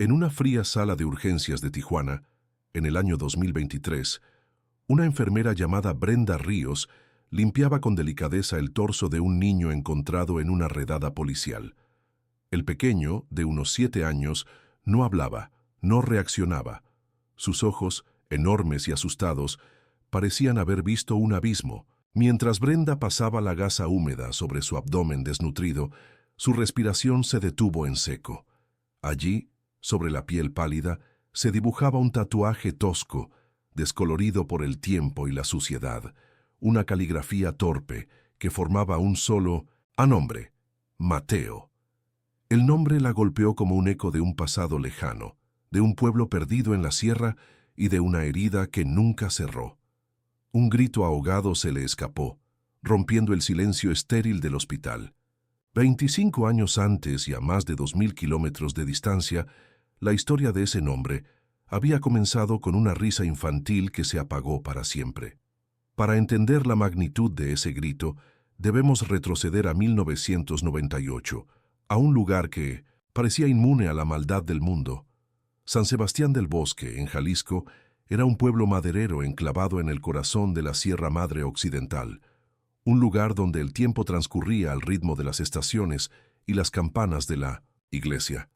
En una fría sala de urgencias de Tijuana, en el año 2023, una enfermera llamada Brenda Ríos limpiaba con delicadeza el torso de un niño encontrado en una redada policial. El pequeño, de unos 7 años, no hablaba, no reaccionaba. Sus ojos, enormes y asustados, parecían haber visto un abismo. Mientras Brenda pasaba la gasa húmeda sobre su abdomen desnutrido, su respiración se detuvo en seco. Allí, sobre la piel pálida, se dibujaba un tatuaje tosco, descolorido por el tiempo y la suciedad, una caligrafía torpe que formaba un solo nombre: Mateo. El nombre la golpeó como un eco de un pasado lejano, de un pueblo perdido en la sierra y de una herida que nunca cerró. Un grito ahogado se le escapó, rompiendo el silencio estéril del hospital. 25 años antes y a más de 2000 kilómetros de distancia, la historia de ese nombre había comenzado con una risa infantil que se apagó para siempre. Para entender la magnitud de ese grito, debemos retroceder a 1998, a un lugar que parecía inmune a la maldad del mundo. San Sebastián del Bosque, en Jalisco, era un pueblo maderero enclavado en el corazón de la Sierra Madre Occidental, un lugar donde el tiempo transcurría al ritmo de las estaciones y las campanas de la iglesia.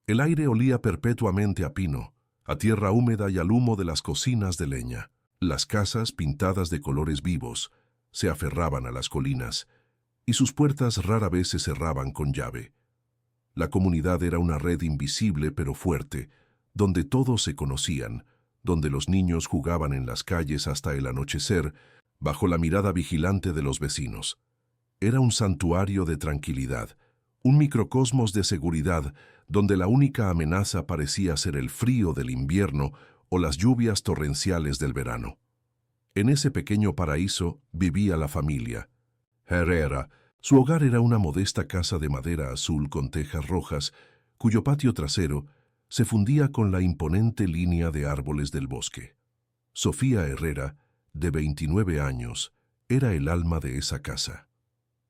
El aire olía perpetuamente a pino, a tierra húmeda y al humo de las cocinas de leña. Las casas, pintadas de colores vivos, se aferraban a las colinas, y sus puertas rara vez se cerraban con llave. La comunidad era una red invisible pero fuerte, donde todos se conocían, donde los niños jugaban en las calles hasta el anochecer, bajo la mirada vigilante de los vecinos. Era un santuario de tranquilidad, un microcosmos de seguridad, donde la única amenaza parecía ser el frío del invierno o las lluvias torrenciales del verano. En ese pequeño paraíso vivía la familia Herrera. Su hogar era una modesta casa de madera azul con tejas rojas, cuyo patio trasero se fundía con la imponente línea de árboles del bosque. Sofía Herrera, de 29 años, era el alma de esa casa.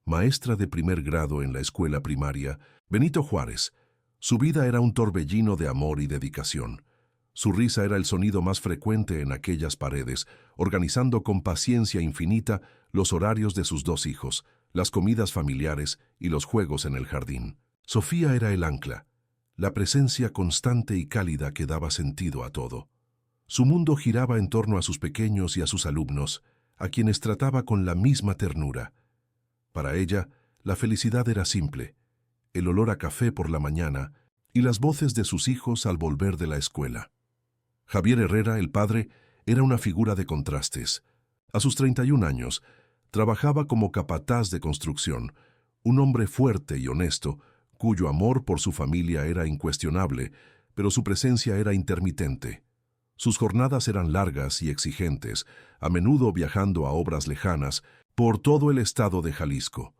Maestra de primer grado en la escuela primaria Benito Juárez, su vida era un torbellino de amor y dedicación. Su risa era el sonido más frecuente en aquellas paredes, organizando con paciencia infinita los horarios de sus 2 hijos, las comidas familiares y los juegos en el jardín. Sofía era el ancla, la presencia constante y cálida que daba sentido a todo. Su mundo giraba en torno a sus pequeños y a sus alumnos, a quienes trataba con la misma ternura. Para ella, la felicidad era simple: el olor a café por la mañana y las voces de sus hijos al volver de la escuela. Javier Herrera, el padre, era una figura de contrastes. A sus 31 años, trabajaba como capataz de construcción, un hombre fuerte y honesto, cuyo amor por su familia era incuestionable, pero su presencia era intermitente. Sus jornadas eran largas y exigentes, a menudo viajando a obras lejanas por todo el estado de Jalisco.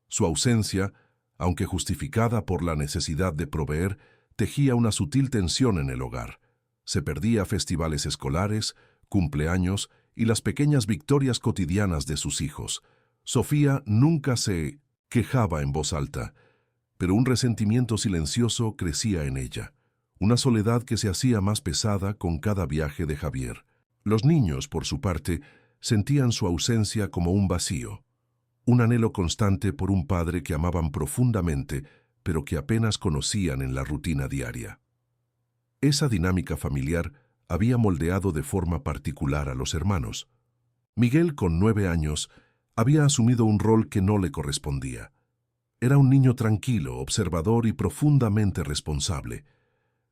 Su ausencia, aunque justificada por la necesidad de proveer, tejía una sutil tensión en el hogar. Se perdía festivales escolares, cumpleaños y las pequeñas victorias cotidianas de sus hijos. Sofía nunca se quejaba en voz alta, pero un resentimiento silencioso crecía en ella, una soledad que se hacía más pesada con cada viaje de Javier. Los niños, por su parte, sentían su ausencia como un vacío, un anhelo constante por un padre que amaban profundamente, pero que apenas conocían en la rutina diaria. Esa dinámica familiar había moldeado de forma particular a los hermanos. Miguel, con 9 años, había asumido un rol que no le correspondía. Era un niño tranquilo, observador y profundamente responsable.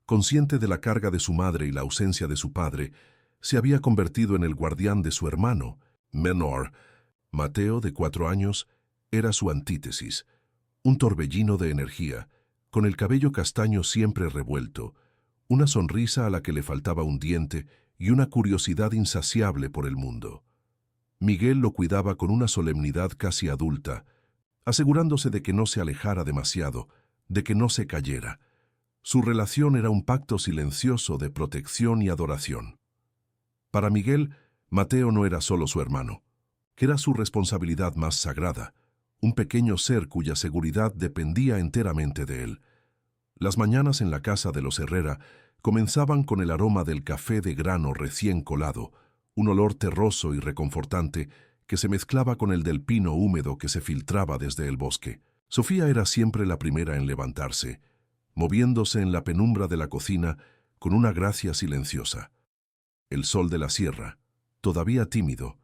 Consciente de la carga de su madre y la ausencia de su padre, se había convertido en el guardián de su hermano menor. Mateo, de 4 años, era su antítesis, un torbellino de energía, con el cabello castaño siempre revuelto, una sonrisa a la que le faltaba un diente y una curiosidad insaciable por el mundo. Miguel lo cuidaba con una solemnidad casi adulta, asegurándose de que no se alejara demasiado, de que no se cayera. Su relación era un pacto silencioso de protección y adoración. Para Miguel, Mateo no era solo su hermano, que era su responsabilidad más sagrada, un pequeño ser cuya seguridad dependía enteramente de él. Las mañanas en la casa de los Herrera comenzaban con el aroma del café de grano recién colado, un olor terroso y reconfortante que se mezclaba con el del pino húmedo que se filtraba desde el bosque. Sofía era siempre la primera en levantarse, moviéndose en la penumbra de la cocina con una gracia silenciosa. El sol de la sierra, todavía tímido,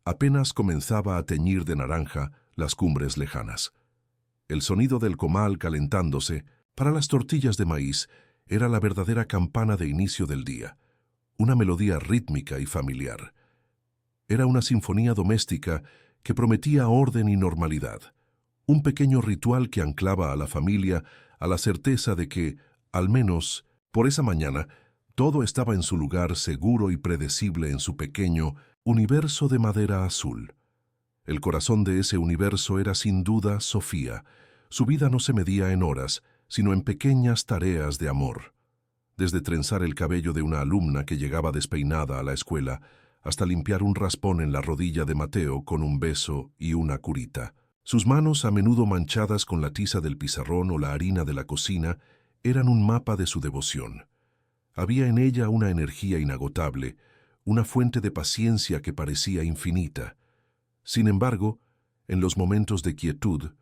apenas comenzaba a teñir de naranja las cumbres lejanas. El sonido del comal calentándose para las tortillas de maíz era la verdadera campana de inicio del día, una melodía rítmica y familiar. Era una sinfonía doméstica que prometía orden y normalidad, un pequeño ritual que anclaba a la familia a la certeza de que, al menos por esa mañana, todo estaba en su lugar seguro y predecible en su pequeño universo de madera azul. El corazón de ese universo era sin duda Sofía. Su vida no se medía en horas, sino en pequeñas tareas de amor. Desde trenzar el cabello de una alumna que llegaba despeinada a la escuela, hasta limpiar un raspón en la rodilla de Mateo con un beso y una curita. Sus manos, a menudo manchadas con la tiza del pizarrón o la harina de la cocina, eran un mapa de su devoción. Había en ella una energía inagotable, una fuente de paciencia que parecía infinita. Sin embargo, en los momentos de quietud,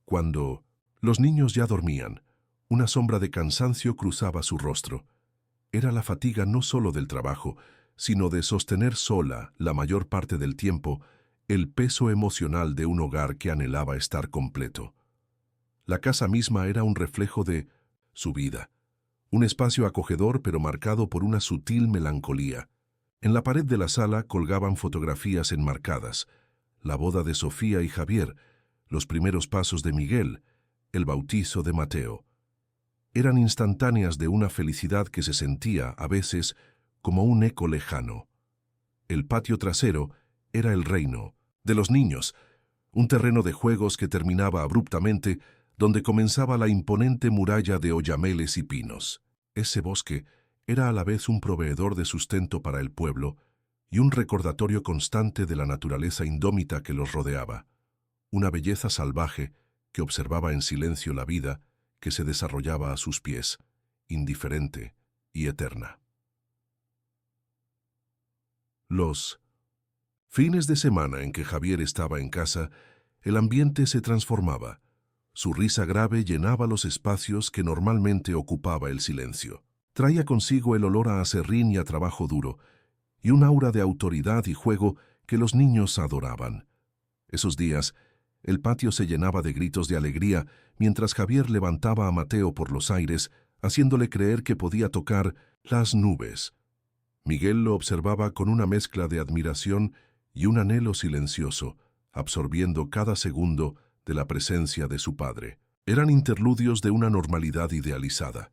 cuando los niños ya dormían, una sombra de cansancio cruzaba su rostro. Era la fatiga no solo del trabajo, sino de sostener sola, la mayor parte del tiempo, el peso emocional de un hogar que anhelaba estar completo. La casa misma era un reflejo de su vida, un espacio acogedor pero marcado por una sutil melancolía. En la pared de la sala colgaban fotografías enmarcadas, la boda de Sofía y Javier, los primeros pasos de Miguel, el bautizo de Mateo. Eran instantáneas de una felicidad que se sentía, a veces, como un eco lejano. El patio trasero era el reino de los niños, un terreno de juegos que terminaba abruptamente, donde comenzaba la imponente muralla de oyameles y pinos. Ese bosque era a la vez un proveedor de sustento para el pueblo y un recordatorio constante de la naturaleza indómita que los rodeaba, una belleza salvaje que observaba en silencio la vida que se desarrollaba a sus pies, indiferente y eterna. Los fines de semana en que Javier estaba en casa, el ambiente se transformaba. Su risa grave llenaba los espacios que normalmente ocupaba el silencio. Traía consigo el olor a aserrín y a trabajo duro, y un aura de autoridad y juego que los niños adoraban. Esos días, el patio se llenaba de gritos de alegría mientras Javier levantaba a Mateo por los aires, haciéndole creer que podía tocar las nubes. Miguel lo observaba con una mezcla de admiración y un anhelo silencioso, absorbiendo cada segundo de la presencia de su padre. Eran interludios de una normalidad idealizada,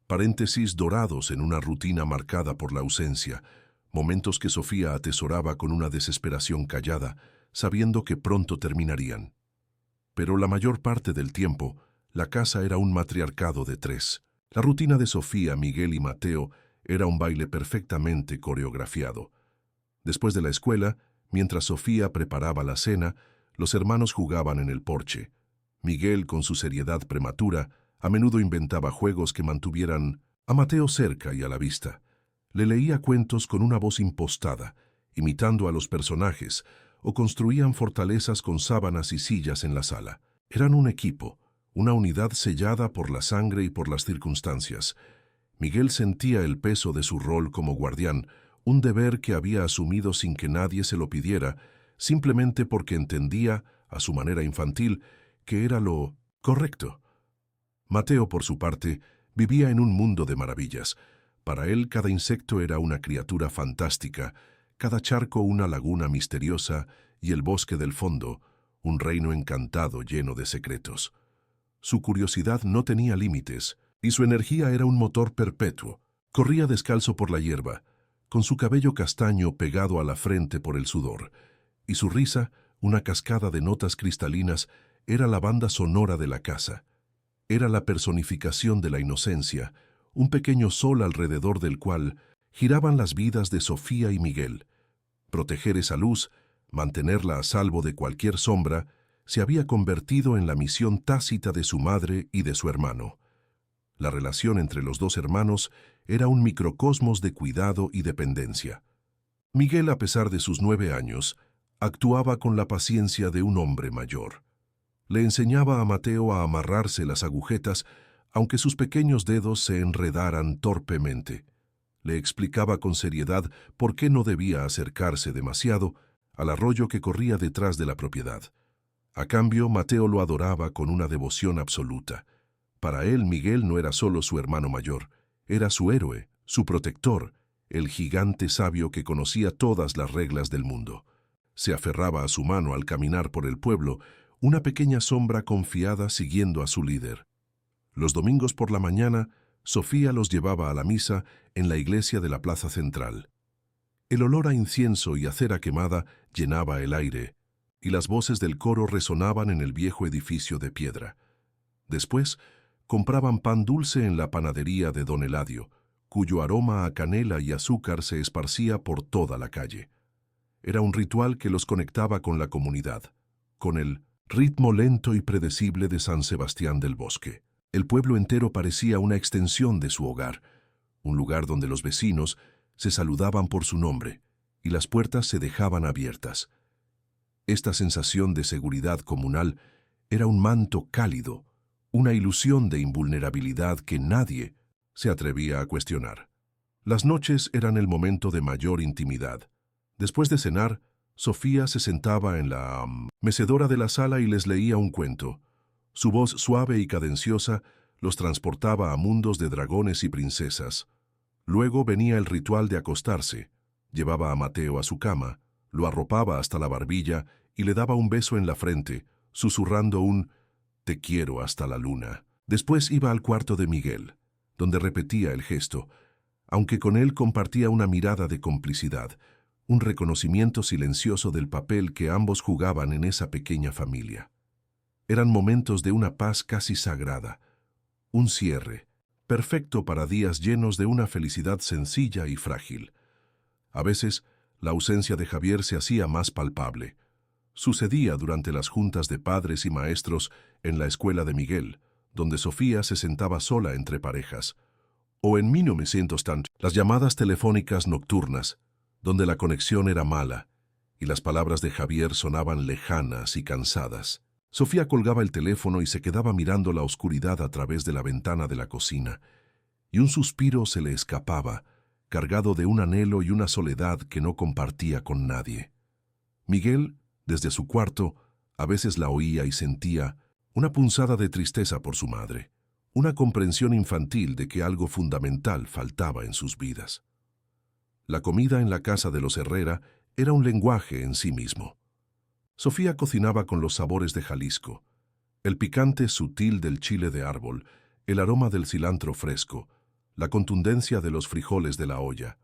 paréntesis dorados en una rutina marcada por la ausencia, momentos que Sofía atesoraba con una desesperación callada, sabiendo que pronto terminarían. Pero la mayor parte del tiempo, la casa era un matriarcado de tres. La rutina de Sofía, Miguel y Mateo era un baile perfectamente coreografiado. Después de la escuela, mientras Sofía preparaba la cena, los hermanos jugaban en el porche. Miguel, con su seriedad prematura, a menudo inventaba juegos que mantuvieran a Mateo cerca y a la vista. Le leía cuentos con una voz impostada, imitando a los personajes, o construían fortalezas con sábanas y sillas en la sala. Eran un equipo, una unidad sellada por la sangre y por las circunstancias. Miguel sentía el peso de su rol como guardián, un deber que había asumido sin que nadie se lo pidiera, simplemente porque entendía, a su manera infantil, que era lo correcto. Mateo, por su parte, vivía en un mundo de maravillas. Para él cada insecto era una criatura fantástica, cada charco una laguna misteriosa y el bosque del fondo, un reino encantado lleno de secretos. Su curiosidad no tenía límites, y su energía era un motor perpetuo. Corría descalzo por la hierba, con su cabello castaño pegado a la frente por el sudor, y su risa, una cascada de notas cristalinas, era la banda sonora de la casa. Era la personificación de la inocencia, un pequeño sol alrededor del cual giraban las vidas de Sofía y Miguel. Proteger esa luz, mantenerla a salvo de cualquier sombra, se había convertido en la misión tácita de su madre y de su hermano. La relación entre los dos hermanos era un microcosmos de cuidado y dependencia. Miguel, a pesar de sus 9 años, actuaba con la paciencia de un hombre mayor. Le enseñaba a Mateo a amarrarse las agujetas, aunque sus pequeños dedos se enredaran torpemente. Le explicaba con seriedad por qué no debía acercarse demasiado al arroyo que corría detrás de la propiedad. A cambio, Mateo lo adoraba con una devoción absoluta. Para él, Miguel no era solo su hermano mayor, era su héroe, su protector, el gigante sabio que conocía todas las reglas del mundo. Se aferraba a su mano al caminar por el pueblo, una pequeña sombra confiada siguiendo a su líder. Los domingos por la mañana, Sofía los llevaba a la misa en la iglesia de la plaza central. El olor a incienso y a cera quemada llenaba el aire, y las voces del coro resonaban en el viejo edificio de piedra. Después, compraban pan dulce en la panadería de don Eladio, cuyo aroma a canela y azúcar se esparcía por toda la calle. Era un ritual que los conectaba con la comunidad, con el ritmo lento y predecible de San Sebastián del Bosque. El pueblo entero parecía una extensión de su hogar, un lugar donde los vecinos se saludaban por su nombre y las puertas se dejaban abiertas. Esta sensación de seguridad comunal era un manto cálido, una ilusión de invulnerabilidad que nadie se atrevía a cuestionar. Las noches eran el momento de mayor intimidad. Después de cenar, Sofía se sentaba en la mecedora de la sala y les leía un cuento. Su voz suave y cadenciosa los transportaba a mundos de dragones y princesas. Luego venía el ritual de acostarse. Llevaba a Mateo a su cama, lo arropaba hasta la barbilla y le daba un beso en la frente, susurrando un «te quiero hasta la luna». Después iba al cuarto de Miguel, donde repetía el gesto, aunque con él compartía una mirada de complicidad, un reconocimiento silencioso del papel que ambos jugaban en esa pequeña familia. Eran momentos de una paz casi sagrada, un cierre, perfecto para días llenos de una felicidad sencilla y frágil. A veces, la ausencia de Javier se hacía más palpable. Sucedía durante las juntas de padres y maestros en la escuela de Miguel, donde Sofía se sentaba sola entre parejas, o en 1900 las llamadas telefónicas nocturnas, donde la conexión era mala y las palabras de Javier sonaban lejanas y cansadas. Sofía colgaba el teléfono y se quedaba mirando la oscuridad a través de la ventana de la cocina, y un suspiro se le escapaba, cargado de un anhelo y una soledad que no compartía con nadie. Miguel, desde su cuarto, a veces la oía y sentía una punzada de tristeza por su madre, una comprensión infantil de que algo fundamental faltaba en sus vidas. La comida en la casa de los Herrera era un lenguaje en sí mismo. Sofía cocinaba con los sabores de Jalisco, el picante sutil del chile de árbol, el aroma del cilantro fresco, la contundencia de los frijoles de la olla.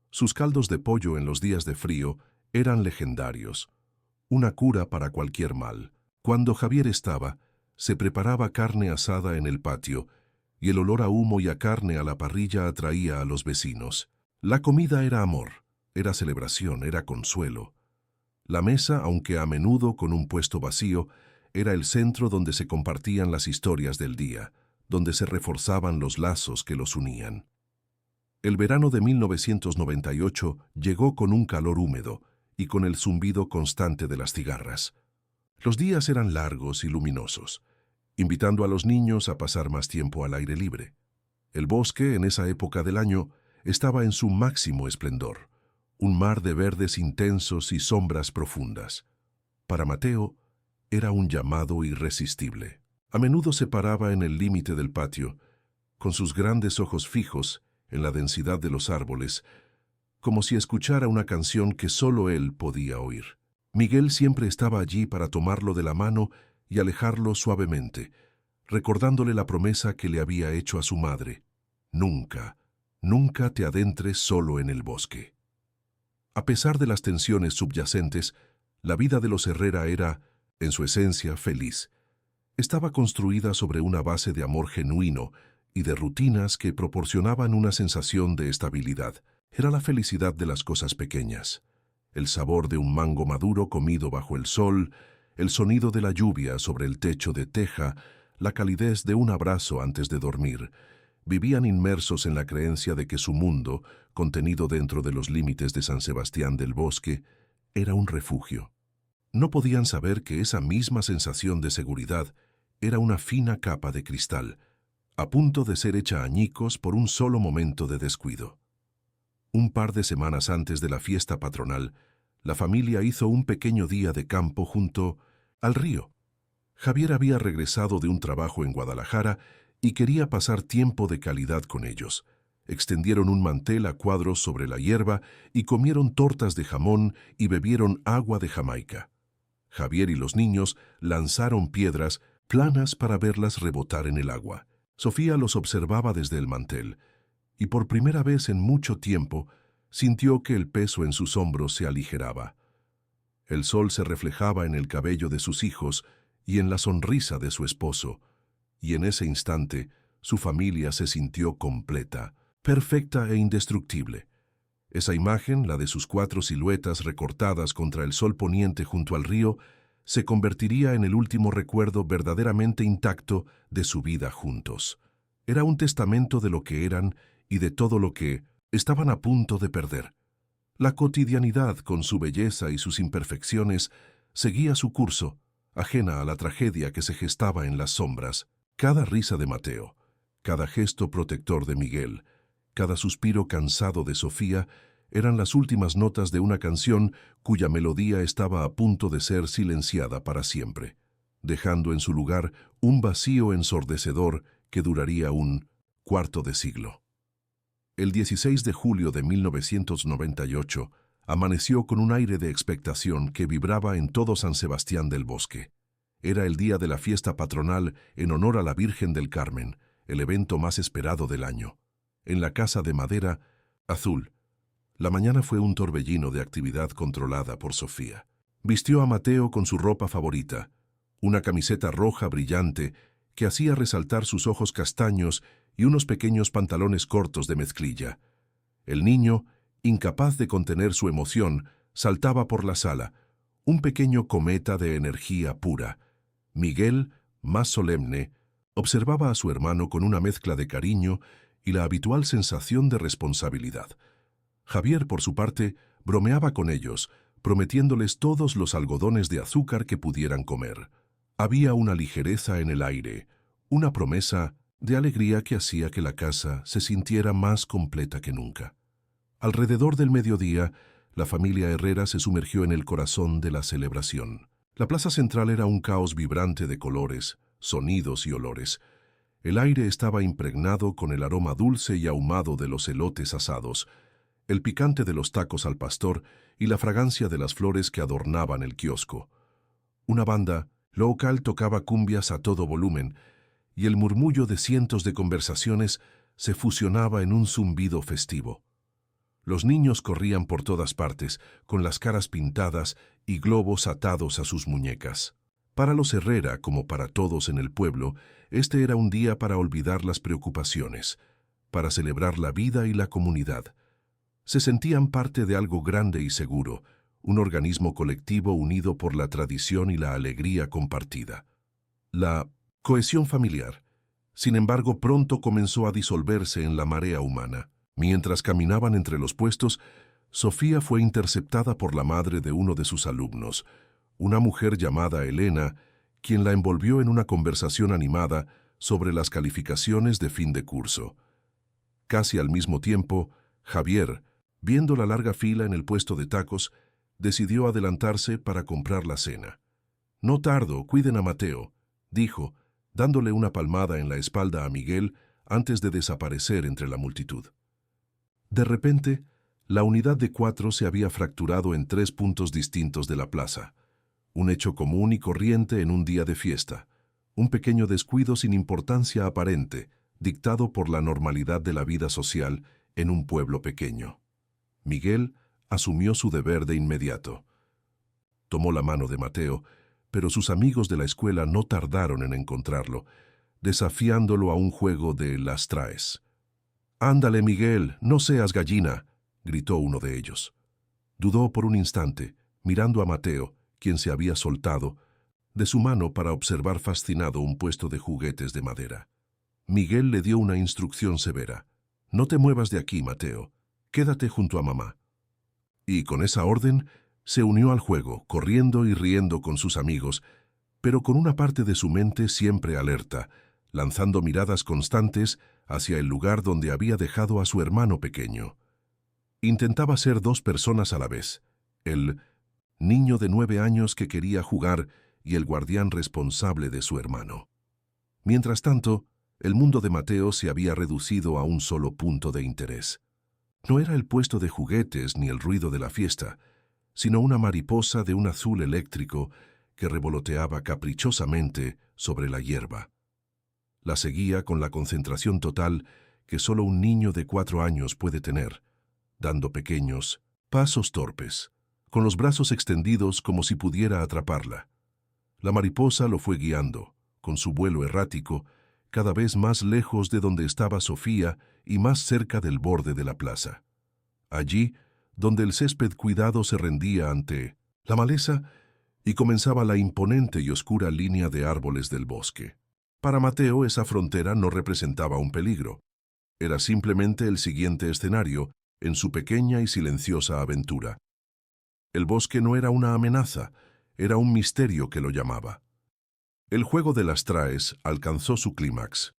Sus caldos de pollo en los días de frío eran legendarios, una cura para cualquier mal. Cuando Javier estaba, se preparaba carne asada en el patio, y el olor a humo y a carne a la parrilla atraía a los vecinos. La comida era amor, era celebración, era consuelo. La mesa, aunque a menudo con un puesto vacío, era el centro donde se compartían las historias del día, donde se reforzaban los lazos que los unían. El verano de 1998 llegó con un calor húmedo y con el zumbido constante de las cigarras. Los días eran largos y luminosos, invitando a los niños a pasar más tiempo al aire libre. El bosque, en esa época del año, estaba en su máximo esplendor, un mar de verdes intensos y sombras profundas. Para Mateo, era un llamado irresistible. A menudo se paraba en el límite del patio, con sus grandes ojos fijos en la densidad de los árboles, como si escuchara una canción que solo él podía oír. Miguel siempre estaba allí para tomarlo de la mano y alejarlo suavemente, recordándole la promesa que le había hecho a su madre: nunca, nunca te adentres solo en el bosque. A pesar de las tensiones subyacentes, la vida de los Herrera era, en su esencia, feliz. Estaba construida sobre una base de amor genuino y de rutinas que proporcionaban una sensación de estabilidad. Era la felicidad de las cosas pequeñas, el sabor de un mango maduro comido bajo el sol, el sonido de la lluvia sobre el techo de teja, la calidez de un abrazo antes de dormir. Vivían inmersos en la creencia de que su mundo, contenido dentro de los límites de San Sebastián del Bosque, era un refugio. No podían saber que esa misma sensación de seguridad era una fina capa de cristal, a punto de ser hecha añicos por un solo momento de descuido. Un par de semanas antes de la fiesta patronal, la familia hizo un pequeño día de campo junto al río. Javier había regresado de un trabajo en Guadalajara y quería pasar tiempo de calidad con ellos. Extendieron un mantel a cuadros sobre la hierba y comieron tortas de jamón y bebieron agua de Jamaica. Javier y los niños lanzaron piedras planas para verlas rebotar en el agua. Sofía los observaba desde el mantel, y por primera vez en mucho tiempo sintió que el peso en sus hombros se aligeraba. El sol se reflejaba en el cabello de sus hijos y en la sonrisa de su esposo, y en ese instante su familia se sintió completa, perfecta e indestructible. Esa imagen, la de sus 4 siluetas recortadas contra el sol poniente junto al río, se convertiría en el último recuerdo verdaderamente intacto de su vida juntos. Era un testamento de lo que eran y de todo lo que estaban a punto de perder. La cotidianidad, con su belleza y sus imperfecciones, seguía su curso, ajena a la tragedia que se gestaba en las sombras. Cada risa de Mateo, cada gesto protector de Miguel, cada suspiro cansado de Sofía, eran las últimas notas de una canción cuya melodía estaba a punto de ser silenciada para siempre, dejando en su lugar un vacío ensordecedor que duraría un cuarto de siglo. El 16 de julio de 1998 amaneció con un aire de expectación que vibraba en todo San Sebastián del Bosque. Era el día de la fiesta patronal en honor a la Virgen del Carmen, el evento más esperado del año. En la casa de madera azul, la mañana fue un torbellino de actividad controlada por Sofía. Vistió a Mateo con su ropa favorita, una camiseta roja brillante que hacía resaltar sus ojos castaños y unos pequeños pantalones cortos de mezclilla. El niño, incapaz de contener su emoción, saltaba por la sala, un pequeño cometa de energía pura. Miguel, más solemne, observaba a su hermano con una mezcla de cariño y la habitual sensación de responsabilidad. Javier, por su parte, bromeaba con ellos, prometiéndoles todos los algodones de azúcar que pudieran comer. Había una ligereza en el aire, una promesa de alegría que hacía que la casa se sintiera más completa que nunca. Alrededor del mediodía, la familia Herrera se sumergió en el corazón de la celebración. La plaza central era un caos vibrante de colores, sonidos y olores. El aire estaba impregnado con el aroma dulce y ahumado de los elotes asados, el picante de los tacos al pastor y la fragancia de las flores que adornaban el kiosco. Una banda local tocaba cumbias a todo volumen, y el murmullo de cientos de conversaciones se fusionaba en un zumbido festivo. Los niños corrían por todas partes, con las caras pintadas y globos atados a sus muñecas. Para los Herrera, como para todos en el pueblo, este era un día para olvidar las preocupaciones, para celebrar la vida y la comunidad. Se sentían parte de algo grande y seguro, un organismo colectivo unido por la tradición y la alegría compartida. La cohesión familiar, sin embargo, pronto comenzó a disolverse en la marea humana. Mientras caminaban entre los puestos, Sofía fue interceptada por la madre de uno de sus alumnos, una mujer llamada Elena, quien la envolvió en una conversación animada sobre las calificaciones de fin de curso. Casi al mismo tiempo, Javier, viendo la larga fila en el puesto de tacos, decidió adelantarse para comprar la cena. «No tardo, cuiden a Mateo», dijo, dándole una palmada en la espalda a Miguel antes de desaparecer entre la multitud. De repente, la unidad de 4 se había fracturado en 3 puntos distintos de la plaza. Un hecho común y corriente en un día de fiesta. Un pequeño descuido sin importancia aparente, dictado por la normalidad de la vida social en un pueblo pequeño. Miguel asumió su deber de inmediato. Tomó la mano de Mateo, pero sus amigos de la escuela no tardaron en encontrarlo, desafiándolo a un juego de las traes. «Ándale, Miguel, no seas gallina», gritó uno de ellos. Dudó por un instante, mirando a Mateo, quien se había soltado, de su mano para observar fascinado un puesto de juguetes de madera. Miguel le dio una instrucción severa. «No te muevas de aquí, Mateo. Quédate junto a mamá». Y con esa orden se unió al juego, corriendo y riendo con sus amigos, pero con una parte de su mente siempre alerta, lanzando miradas constantes hacia el lugar donde había dejado a su hermano pequeño. Intentaba ser dos personas a la vez, el niño de 9 años que quería jugar y el guardián responsable de su hermano. Mientras tanto, el mundo de Mateo se había reducido a un solo punto de interés. No era el puesto de juguetes ni el ruido de la fiesta, sino una mariposa de un azul eléctrico que revoloteaba caprichosamente sobre la hierba. La seguía con la concentración total que solo un niño de 4 años puede tener, dando pequeños pasos torpes, con los brazos extendidos como si pudiera atraparla. La mariposa lo fue guiando, con su vuelo errático, cada vez más lejos de donde estaba Sofía y más cerca del borde de la plaza. Allí, donde el césped cuidado se rendía ante la maleza y comenzaba la imponente y oscura línea de árboles del bosque. Para Mateo esa frontera no representaba un peligro. Era simplemente el siguiente escenario en su pequeña y silenciosa aventura. El bosque no era una amenaza, era un misterio que lo llamaba. El juego de las traes alcanzó su clímax.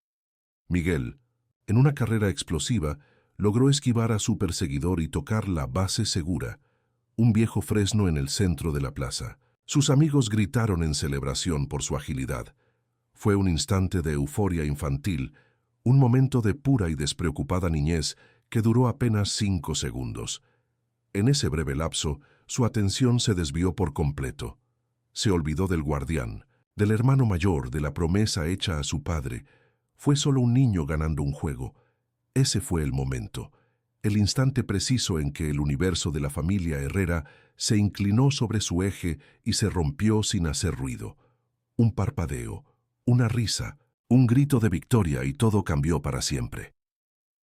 Miguel, en una carrera explosiva, logró esquivar a su perseguidor y tocar la base segura, un viejo fresno en el centro de la plaza. Sus amigos gritaron en celebración por su agilidad. Fue un instante de euforia infantil, un momento de pura y despreocupada niñez que duró apenas 5 segundos. En ese breve lapso, su atención se desvió por completo. Se olvidó del guardián, del hermano mayor, de la promesa hecha a su padre. Fue solo un niño ganando un juego. Ese fue el momento, el instante preciso en que el universo de la familia Herrera se inclinó sobre su eje y se rompió sin hacer ruido. Un parpadeo, una risa, un grito de victoria y todo cambió para siempre.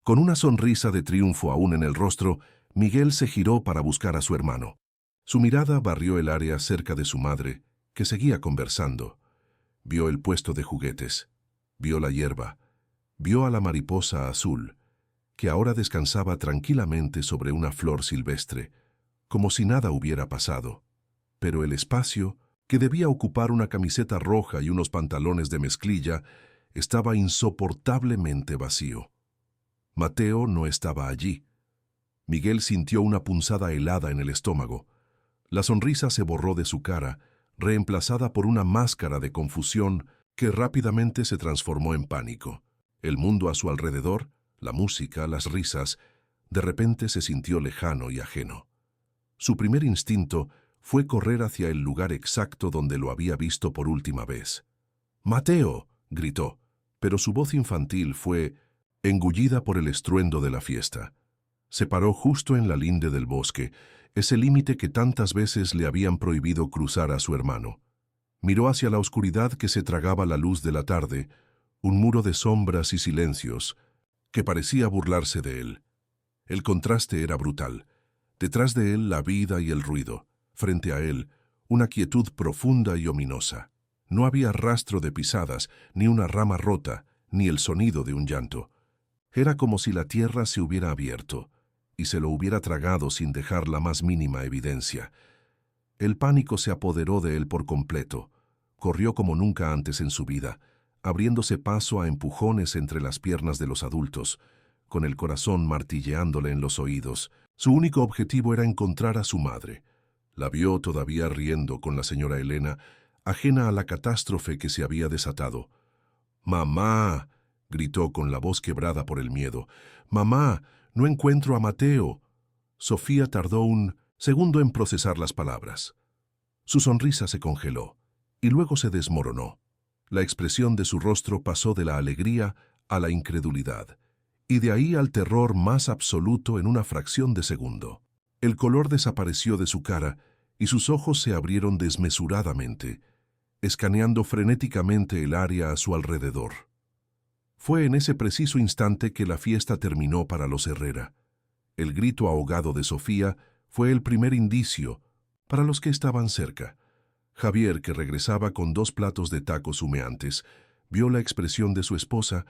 Con una sonrisa de triunfo aún en el rostro, Miguel se giró para buscar a su hermano. Su mirada barrió el área cerca de su madre, que seguía conversando. Vio el puesto de juguetes, vio la hierba, vio a la mariposa azul, que ahora descansaba tranquilamente sobre una flor silvestre, como si nada hubiera pasado. Pero el espacio, que debía ocupar una camiseta roja y unos pantalones de mezclilla, estaba insoportablemente vacío. Mateo no estaba allí. Miguel sintió una punzada helada en el estómago. La sonrisa se borró de su cara, reemplazada por una máscara de confusión que rápidamente se transformó en pánico. El mundo a su alrededor, la música, las risas, de repente se sintió lejano y ajeno. Su primer instinto fue correr hacia el lugar exacto donde lo había visto por última vez. «¡Mateo!», gritó, pero su voz infantil fue engullida por el estruendo de la fiesta. Se paró justo en la linde del bosque, ese límite que tantas veces le habían prohibido cruzar a su hermano. Miró hacia la oscuridad que se tragaba la luz de la tarde, un muro de sombras y silencios, que parecía burlarse de él. El contraste era brutal. Detrás de él la vida y el ruido. Frente a él, una quietud profunda y ominosa. No había rastro de pisadas, ni una rama rota, ni el sonido de un llanto. Era como si la tierra se hubiera abierto y se lo hubiera tragado sin dejar la más mínima evidencia. El pánico se apoderó de él por completo. Corrió como nunca antes en su vida, abriéndose paso a empujones entre las piernas de los adultos, con el corazón martilleándole en los oídos. Su único objetivo era encontrar a su madre. La vio todavía riendo con la señora Elena, ajena a la catástrofe que se había desatado. «¡Mamá!», gritó con la voz quebrada por el miedo. «¡Mamá! ¡No encuentro a Mateo!». Sofía tardó un segundo en procesar las palabras. Su sonrisa se congeló y luego se desmoronó. La expresión de su rostro pasó de la alegría a la incredulidad, y de ahí al terror más absoluto en una fracción de segundo. El color desapareció de su cara y sus ojos se abrieron desmesuradamente, escaneando frenéticamente el área a su alrededor. Fue en ese preciso instante que la fiesta terminó para los Herrera. El grito ahogado de Sofía fue el primer indicio para los que estaban cerca. Javier, que regresaba con 2 platos de tacos humeantes, vio la expresión de su esposa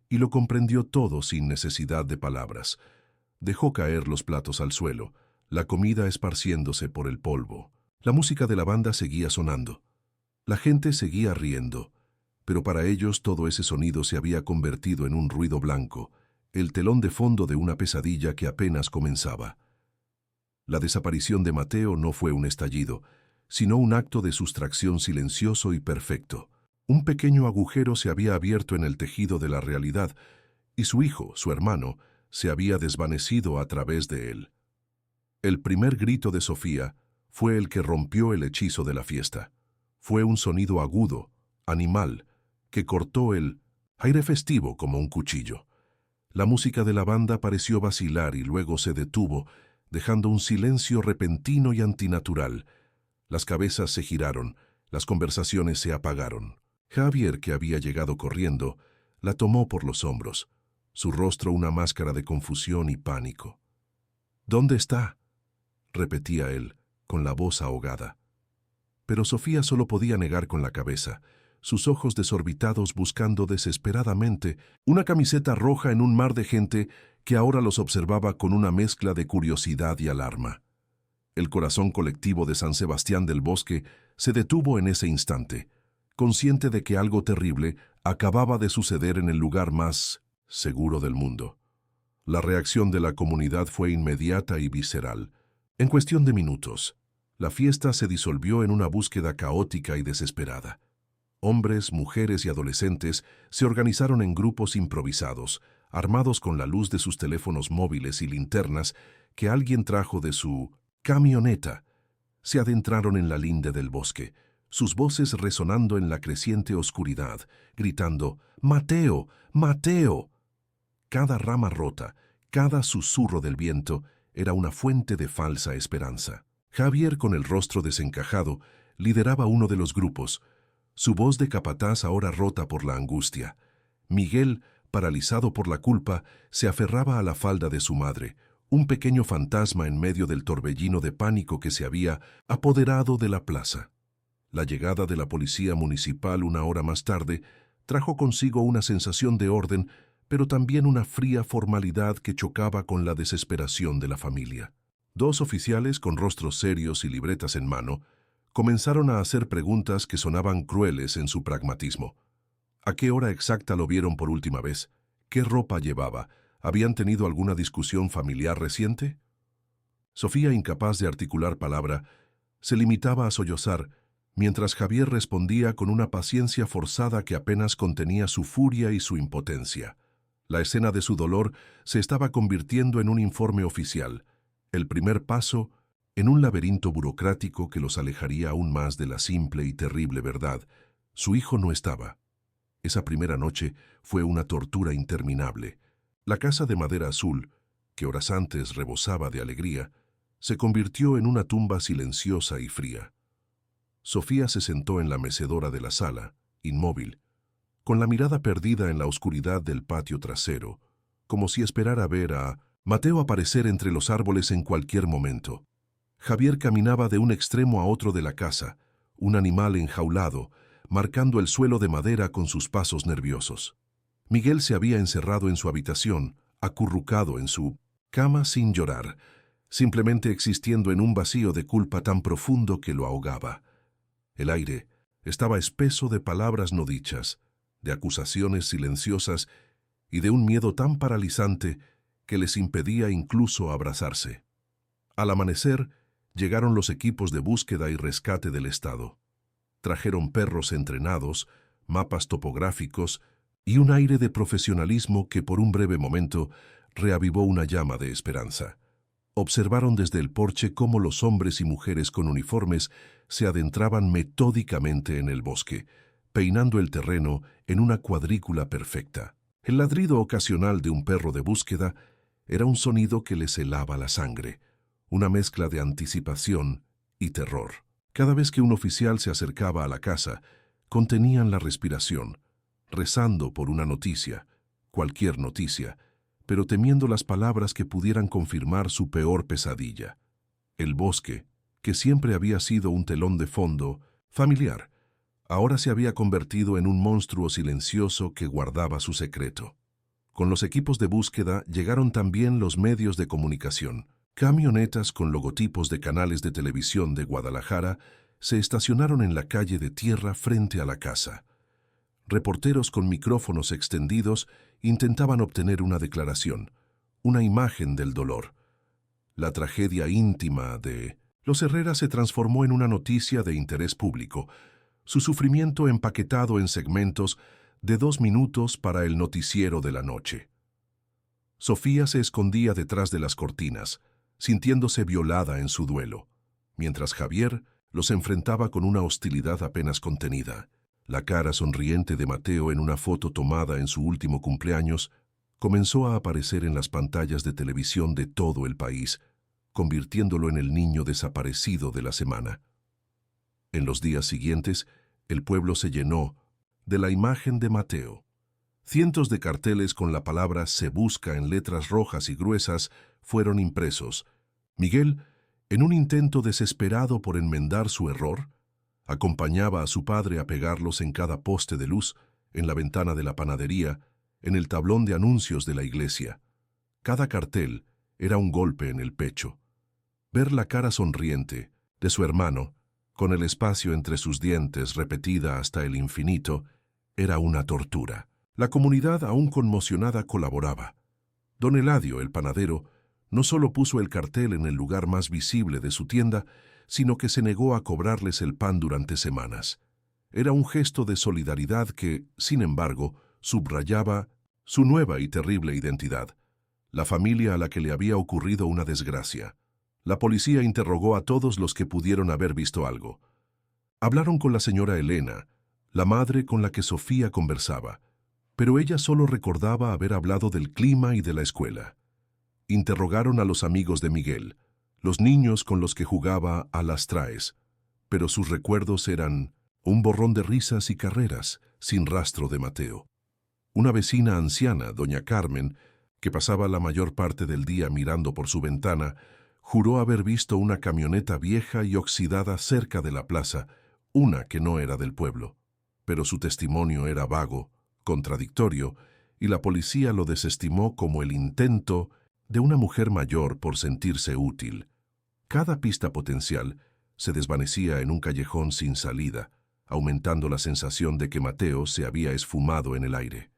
y lo comprendió todo sin necesidad de palabras. Dejó caer los platos al suelo, la comida esparciéndose por el polvo. La música de la banda seguía sonando. La gente seguía riendo, pero para ellos todo ese sonido se había convertido en un ruido blanco, el telón de fondo de una pesadilla que apenas comenzaba. La desaparición de Mateo no fue un estallido, sino un acto de sustracción silencioso y perfecto. Un pequeño agujero se había abierto en el tejido de la realidad, y su hijo, su hermano, se había desvanecido a través de él. El primer grito de Sofía fue el que rompió el hechizo de la fiesta. Fue un sonido agudo, animal, que cortó el aire festivo como un cuchillo. La música de la banda pareció vacilar y luego se detuvo, dejando un silencio repentino y antinatural. Las cabezas se giraron, las conversaciones se apagaron. Javier, que había llegado corriendo, la tomó por los hombros, su rostro una máscara de confusión y pánico. «¿Dónde está?», repetía él, con la voz ahogada. Pero Sofía solo podía negar con la cabeza, sus ojos desorbitados buscando desesperadamente una camiseta roja en un mar de gente que ahora los observaba con una mezcla de curiosidad y alarma. El corazón colectivo de San Sebastián del Bosque se detuvo en ese instante, consciente de que algo terrible acababa de suceder en el lugar más seguro del mundo. La reacción de la comunidad fue inmediata y visceral. En cuestión de minutos, la fiesta se disolvió en una búsqueda caótica y desesperada. Hombres, mujeres y adolescentes se organizaron en grupos improvisados, armados con la luz de sus teléfonos móviles y linternas que alguien trajo de su camioneta. Se adentraron en la linde del bosque, sus voces resonando en la creciente oscuridad, gritando «¡Mateo! ¡Mateo!». Cada rama rota, cada susurro del viento era una fuente de falsa esperanza. Javier, con el rostro desencajado, lideraba uno de los grupos, su voz de capataz ahora rota por la angustia. Miguel, paralizado por la culpa, se aferraba a la falda de su madre, un pequeño fantasma en medio del torbellino de pánico que se había apoderado de la plaza. La llegada de la policía municipal una hora más tarde trajo consigo una sensación de orden, pero también una fría formalidad que chocaba con la desesperación de la familia. 2 oficiales con rostros serios y libretas en mano comenzaron a hacer preguntas que sonaban crueles en su pragmatismo. ¿A qué hora exacta lo vieron por última vez? ¿Qué ropa llevaba? ¿Habían tenido alguna discusión familiar reciente? Sofía, incapaz de articular palabra, se limitaba a sollozar, mientras Javier respondía con una paciencia forzada que apenas contenía su furia y su impotencia. La escena de su dolor se estaba convirtiendo en un informe oficial, el primer paso en un laberinto burocrático que los alejaría aún más de la simple y terrible verdad. Su hijo no estaba. Esa primera noche fue una tortura interminable. La casa de madera azul, que horas antes rebosaba de alegría, se convirtió en una tumba silenciosa y fría. Sofía se sentó en la mecedora de la sala, inmóvil, con la mirada perdida en la oscuridad del patio trasero, como si esperara ver a Mateo aparecer entre los árboles en cualquier momento. Javier caminaba de un extremo a otro de la casa, un animal enjaulado, marcando el suelo de madera con sus pasos nerviosos. Miguel se había encerrado en su habitación, acurrucado en su cama sin llorar, simplemente existiendo en un vacío de culpa tan profundo que lo ahogaba. El aire estaba espeso de palabras no dichas, de acusaciones silenciosas y de un miedo tan paralizante que les impedía incluso abrazarse. Al amanecer, llegaron los equipos de búsqueda y rescate del Estado. Trajeron perros entrenados, mapas topográficos y un aire de profesionalismo que por un breve momento reavivó una llama de esperanza. Observaron desde el porche cómo los hombres y mujeres con uniformes se adentraban metódicamente en el bosque, peinando el terreno en una cuadrícula perfecta. El ladrido ocasional de un perro de búsqueda era un sonido que les helaba la sangre, una mezcla de anticipación y terror. Cada vez que un oficial se acercaba a la casa, contenían la respiración, rezando por una noticia, cualquier noticia, pero temiendo las palabras que pudieran confirmar su peor pesadilla. El bosque, que siempre había sido un telón de fondo, Familiar, ahora se había convertido en un monstruo silencioso que guardaba su secreto. Con los equipos de búsqueda llegaron también los medios de comunicación. Camionetas con logotipos de canales de televisión de Guadalajara se estacionaron en la calle de tierra frente a la casa. Reporteros con micrófonos extendidos intentaban obtener una declaración, una imagen del dolor. La tragedia íntima de los Herrera se transformó en una noticia de interés público, su sufrimiento empaquetado en segmentos de 2 minutos para el noticiero de la noche. Sofía se escondía detrás de las cortinas, sintiéndose violada en su duelo, mientras Javier los enfrentaba con una hostilidad apenas contenida. La cara sonriente de Mateo en una foto tomada en su último cumpleaños comenzó a aparecer en las pantallas de televisión de todo el país, convirtiéndolo en el niño desaparecido de la semana. En los días siguientes, el pueblo se llenó de la imagen de Mateo. Cientos de carteles con la palabra "se busca" en letras rojas y gruesas fueron impresos. Miguel, en un intento desesperado por enmendar su error, acompañaba a su padre a pegarlos en cada poste de luz, en la ventana de la panadería, en el tablón de anuncios de la iglesia. Cada cartel era un golpe en el pecho. Ver la cara sonriente de su hermano, con el espacio entre sus dientes repetida hasta el infinito, era una tortura. La comunidad, aún conmocionada, colaboraba. Don Eladio, el panadero, no solo puso el cartel en el lugar más visible de su tienda, sino que se negó a cobrarles el pan durante semanas. Era un gesto de solidaridad que, sin embargo, subrayaba su nueva y terrible identidad, la familia a la que le había ocurrido una desgracia. La policía interrogó a todos los que pudieron haber visto algo. Hablaron con la señora Elena, la madre con la que Sofía conversaba, pero ella solo recordaba haber hablado del clima y de la escuela. Interrogaron a los amigos de Miguel, los niños con los que jugaba a las traes, pero sus recuerdos eran un borrón de risas y carreras, sin rastro de Mateo. Una vecina anciana, doña Carmen, que pasaba la mayor parte del día mirando por su ventana, juró haber visto una camioneta vieja y oxidada cerca de la plaza, una que no era del pueblo. Pero su testimonio era vago, contradictorio, y la policía lo desestimó como el intento de una mujer mayor por sentirse útil. Cada pista potencial se desvanecía en un callejón sin salida, aumentando la sensación de que Mateo se había esfumado en el aire.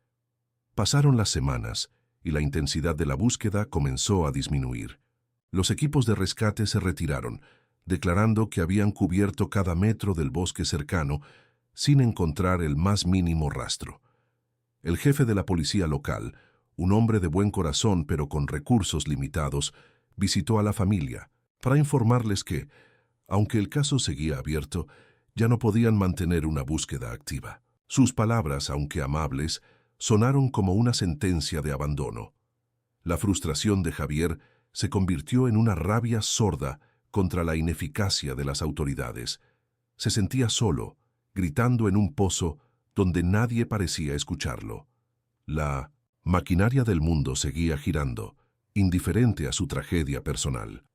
Pasaron las semanas y la intensidad de la búsqueda comenzó a disminuir. Los equipos de rescate se retiraron, declarando que habían cubierto cada metro del bosque cercano sin encontrar el más mínimo rastro. El jefe de la policía local, un hombre de buen corazón pero con recursos limitados, visitó a la familia para informarles que, aunque el caso seguía abierto, ya no podían mantener una búsqueda activa. Sus palabras, aunque amables, sonaron como una sentencia de abandono. La frustración de Javier se convirtió en una rabia sorda contra la ineficacia de las autoridades. Se sentía solo, gritando en un pozo donde nadie parecía escucharlo. La maquinaria del mundo seguía girando, indiferente a su tragedia personal.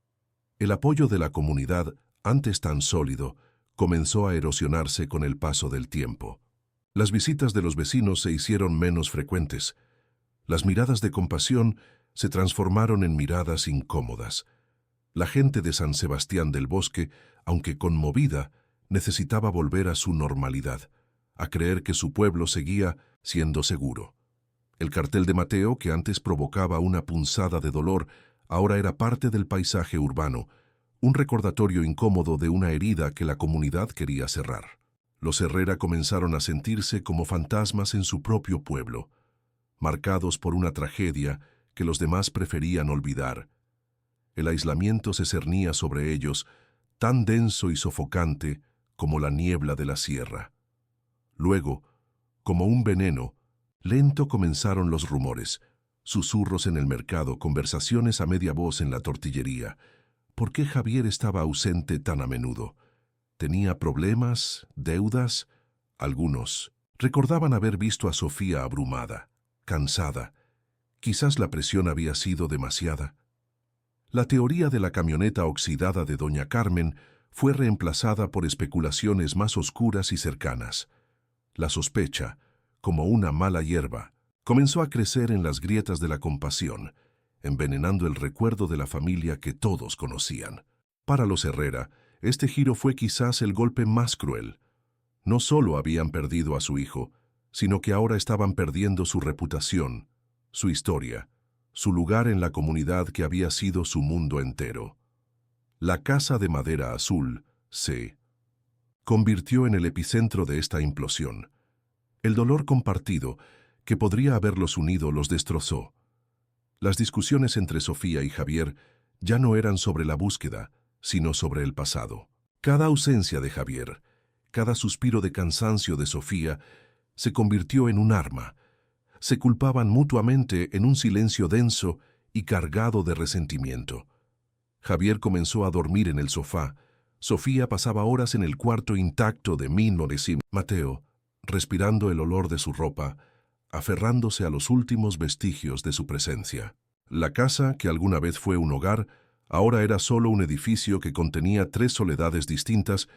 El apoyo de la comunidad, antes tan sólido, comenzó a erosionarse con el paso del tiempo. Las visitas de los vecinos se hicieron menos frecuentes. Las miradas de compasión se transformaron en miradas incómodas. La gente de San Sebastián del Bosque, aunque conmovida, necesitaba volver a su normalidad, a creer que su pueblo seguía siendo seguro. El cartel de Mateo, que antes provocaba una punzada de dolor, ahora era parte del paisaje urbano, un recordatorio incómodo de una herida que la comunidad quería cerrar. Los Herrera comenzaron a sentirse como fantasmas en su propio pueblo, marcados por una tragedia que los demás preferían olvidar. El aislamiento se cernía sobre ellos, tan denso y sofocante como la niebla de la sierra. Luego, como un veneno, lento comenzaron los rumores, susurros en el mercado, conversaciones a media voz en la tortillería. ¿Por qué Javier estaba ausente tan a menudo? ¿Tenía problemas, deudas? Algunos recordaban haber visto a Sofía abrumada, cansada. Quizás la presión había sido demasiada. La teoría de la camioneta oxidada de doña Carmen fue reemplazada por especulaciones más oscuras y cercanas. La sospecha, como una mala hierba, comenzó a crecer en las grietas de la compasión, envenenando el recuerdo de la familia que todos conocían. Para los Herrera, este giro fue quizás el golpe más cruel. No solo habían perdido a su hijo, sino que ahora estaban perdiendo su reputación, su historia, su lugar en la comunidad que había sido su mundo entero. La Casa de Madera Azul se convirtió en el epicentro de esta implosión. El dolor compartido, que podría haberlos unido, los destrozó. Las discusiones entre Sofía y Javier ya no eran sobre la búsqueda, sino sobre el pasado. Cada ausencia de Javier, cada suspiro de cansancio de Sofía, se convirtió en un arma. Se culpaban mutuamente en un silencio denso y cargado de resentimiento. Javier comenzó a dormir en el sofá. Sofía pasaba horas en el cuarto intacto de Mateo, respirando el olor de su ropa, aferrándose a los últimos vestigios de su presencia. La casa, que alguna vez fue un hogar, ahora era solo un edificio que contenía 3 soledades distintas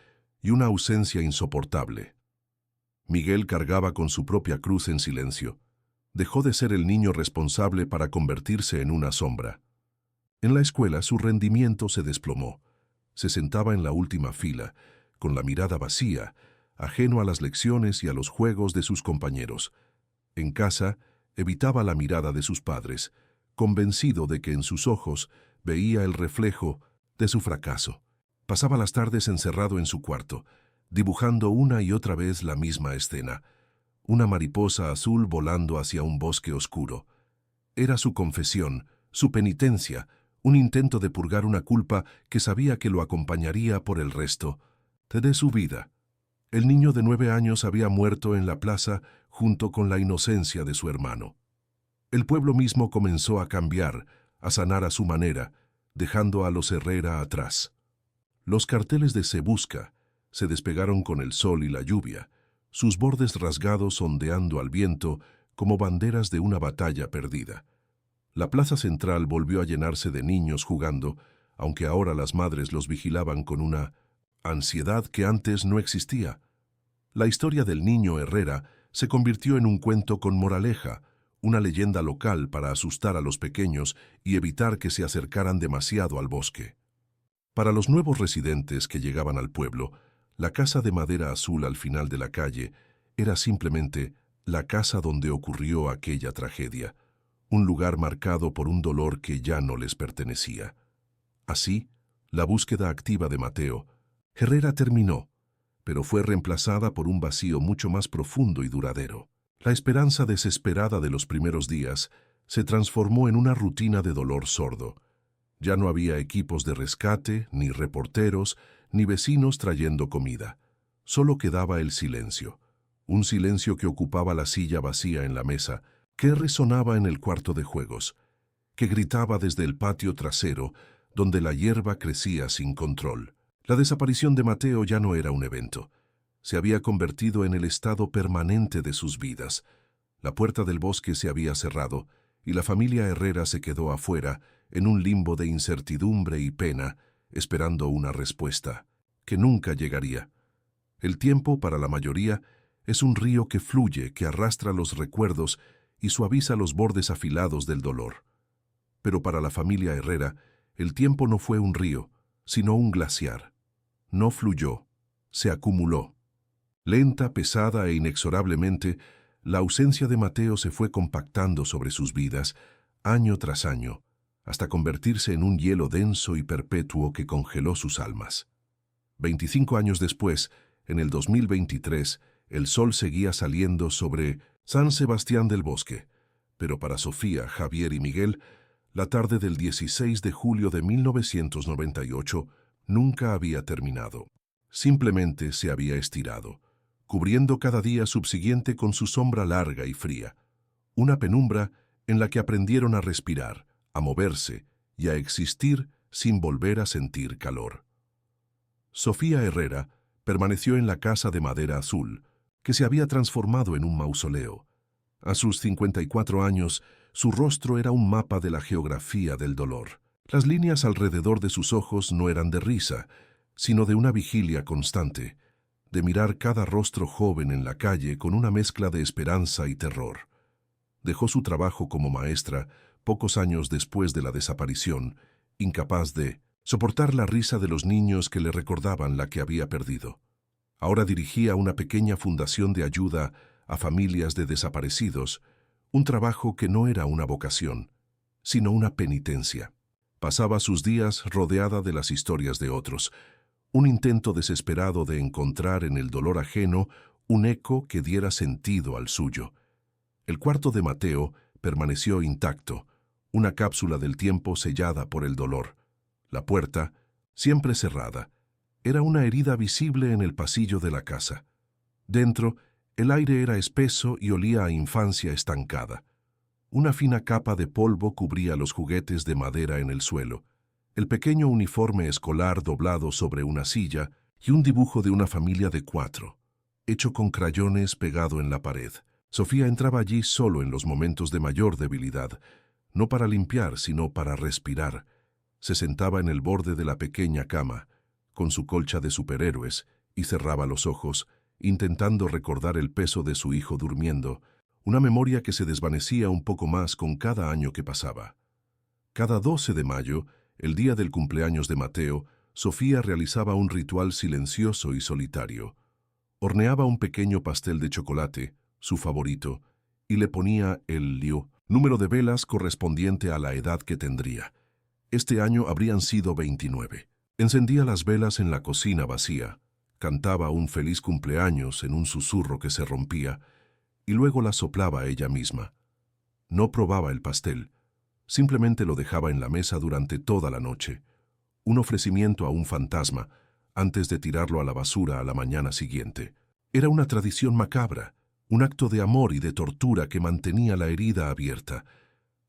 y una ausencia insoportable. Miguel cargaba con su propia cruz en silencio. Dejó de ser el niño responsable para convertirse en una sombra. En la escuela su rendimiento se desplomó. Se sentaba en la última fila, con la mirada vacía, ajeno a las lecciones y a los juegos de sus compañeros. En casa, evitaba la mirada de sus padres, convencido de que en sus ojos veía el reflejo de su fracaso. Pasaba las tardes encerrado en su cuarto, dibujando una y otra vez la misma escena. Una mariposa azul volando hacia un bosque oscuro. Era su confesión, su penitencia, un intento de purgar una culpa que sabía que lo acompañaría por el resto de su vida. El niño de 9 años había muerto en la plaza junto con la inocencia de su hermano. El pueblo mismo comenzó a cambiar, a sanar a su manera, dejando a los Herrera atrás. Los carteles de Se Busca se despegaron con el sol y la lluvia, sus bordes rasgados ondeando al viento como banderas de una batalla perdida. La plaza central volvió a llenarse de niños jugando, aunque ahora las madres los vigilaban con una ansiedad que antes no existía. La historia del niño Herrera se convirtió en un cuento con moraleja, una leyenda local para asustar a los pequeños y evitar que se acercaran demasiado al bosque. Para los nuevos residentes que llegaban al pueblo, la casa de madera azul al final de la calle era simplemente la casa donde ocurrió aquella tragedia, un lugar marcado por un dolor que ya no les pertenecía. Así, la búsqueda activa de Mateo Herrera terminó, pero fue reemplazada por un vacío mucho más profundo y duradero. La esperanza desesperada de los primeros días se transformó en una rutina de dolor sordo. Ya no había equipos de rescate, ni reporteros, ni vecinos trayendo comida. Solo quedaba el silencio, un silencio que ocupaba la silla vacía en la mesa, que resonaba en el cuarto de juegos, que gritaba desde el patio trasero, donde la hierba crecía sin control. La desaparición de Mateo ya no era un evento. Se había convertido en el estado permanente de sus vidas. La puerta del bosque se había cerrado, y la familia Herrera se quedó afuera, en un limbo de incertidumbre y pena, esperando una respuesta, que nunca llegaría. El tiempo, para la mayoría, es un río que fluye, que arrastra los recuerdos y suaviza los bordes afilados del dolor. Pero para la familia Herrera, el tiempo no fue un río, sino un glaciar. No fluyó, se acumuló. Lenta, pesada e inexorablemente, la ausencia de Mateo se fue compactando sobre sus vidas, año tras año, hasta convertirse en un hielo denso y perpetuo que congeló sus almas. 25 años después, en el 2023, el sol seguía saliendo sobre San Sebastián del Bosque, pero para Sofía, Javier y Miguel, la tarde del 16 de julio de 1998 nunca había terminado. Simplemente se había estirado, cubriendo cada día subsiguiente con su sombra larga y fría, una penumbra en la que aprendieron a respirar, a moverse y a existir sin volver a sentir calor. Sofía Herrera permaneció en la casa de madera azul, que se había transformado en un mausoleo. A sus 54 años, su rostro era un mapa de la geografía del dolor. Las líneas alrededor de sus ojos no eran de risa, sino de una vigilia constante, de mirar cada rostro joven en la calle con una mezcla de esperanza y terror. Dejó su trabajo como maestra pocos años después de la desaparición, incapaz de soportar la risa de los niños que le recordaban la que había perdido. Ahora dirigía una pequeña fundación de ayuda a familias de desaparecidos, un trabajo que no era una vocación, sino una penitencia. Pasaba sus días rodeada de las historias de otros, un intento desesperado de encontrar en el dolor ajeno un eco que diera sentido al suyo. El cuarto de Mateo permaneció intacto, una cápsula del tiempo sellada por el dolor. La puerta, siempre cerrada, era una herida visible en el pasillo de la casa. Dentro, el aire era espeso y olía a infancia estancada. Una fina capa de polvo cubría los juguetes de madera en el suelo, el pequeño uniforme escolar doblado sobre una silla y un dibujo de una familia de 4, hecho con crayones pegado en la pared. Sofía entraba allí solo en los momentos de mayor debilidad, no para limpiar, sino para respirar. Se sentaba en el borde de la pequeña cama, con su colcha de superhéroes, y cerraba los ojos, intentando recordar el peso de su hijo durmiendo, una memoria que se desvanecía un poco más con cada año que pasaba. Cada 12 de mayo, el día del cumpleaños de Mateo, Sofía realizaba un ritual silencioso y solitario. Horneaba un pequeño pastel de chocolate, su favorito, y le ponía el número de velas correspondiente a la edad que tendría. Este año habrían sido 29. Encendía las velas en la cocina vacía, cantaba un feliz cumpleaños en un susurro que se rompía, y luego la soplaba ella misma. No probaba el pastel, simplemente lo dejaba en la mesa durante toda la noche, un ofrecimiento a un fantasma, antes de tirarlo a la basura a la mañana siguiente. Era una tradición macabra, un acto de amor y de tortura que mantenía la herida abierta,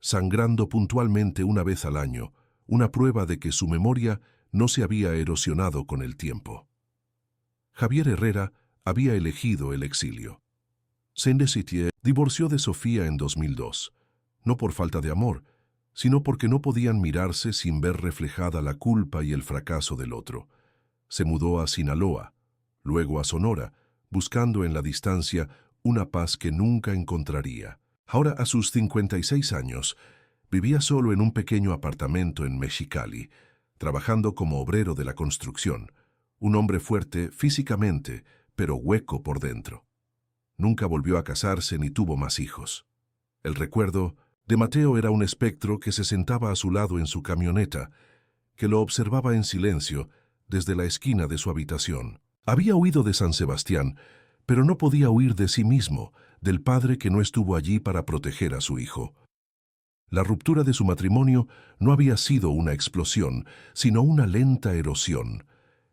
sangrando puntualmente una vez al año, una prueba de que su memoria no se había erosionado con el tiempo. Javier Herrera había elegido el exilio. Saint-Desitier divorció de Sofía en 2002, no por falta de amor, sino porque no podían mirarse sin ver reflejada la culpa y el fracaso del otro. Se mudó a Sinaloa, luego a Sonora, buscando en la distancia una paz que nunca encontraría. Ahora, a sus 56 años, vivía solo en un pequeño apartamento en Mexicali, trabajando como obrero de la construcción, un hombre fuerte físicamente, pero hueco por dentro. Nunca volvió a casarse ni tuvo más hijos. El recuerdo de Mateo era un espectro que se sentaba a su lado en su camioneta, que lo observaba en silencio desde la esquina de su habitación. Había huido de San Sebastián, pero no podía huir de sí mismo, del padre que no estuvo allí para proteger a su hijo. La ruptura de su matrimonio no había sido una explosión, sino una lenta erosión.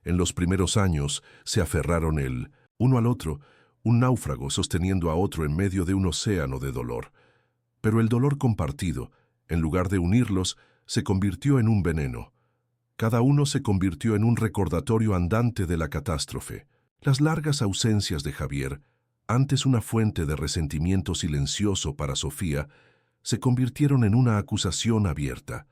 En los primeros años se aferraron uno al otro, un náufrago sosteniendo a otro en medio de un océano de dolor. Pero el dolor compartido, en lugar de unirlos, se convirtió en un veneno. Cada uno se convirtió en un recordatorio andante de la catástrofe. Las largas ausencias de Javier, antes una fuente de resentimiento silencioso para Sofía, se convirtieron en una acusación abierta.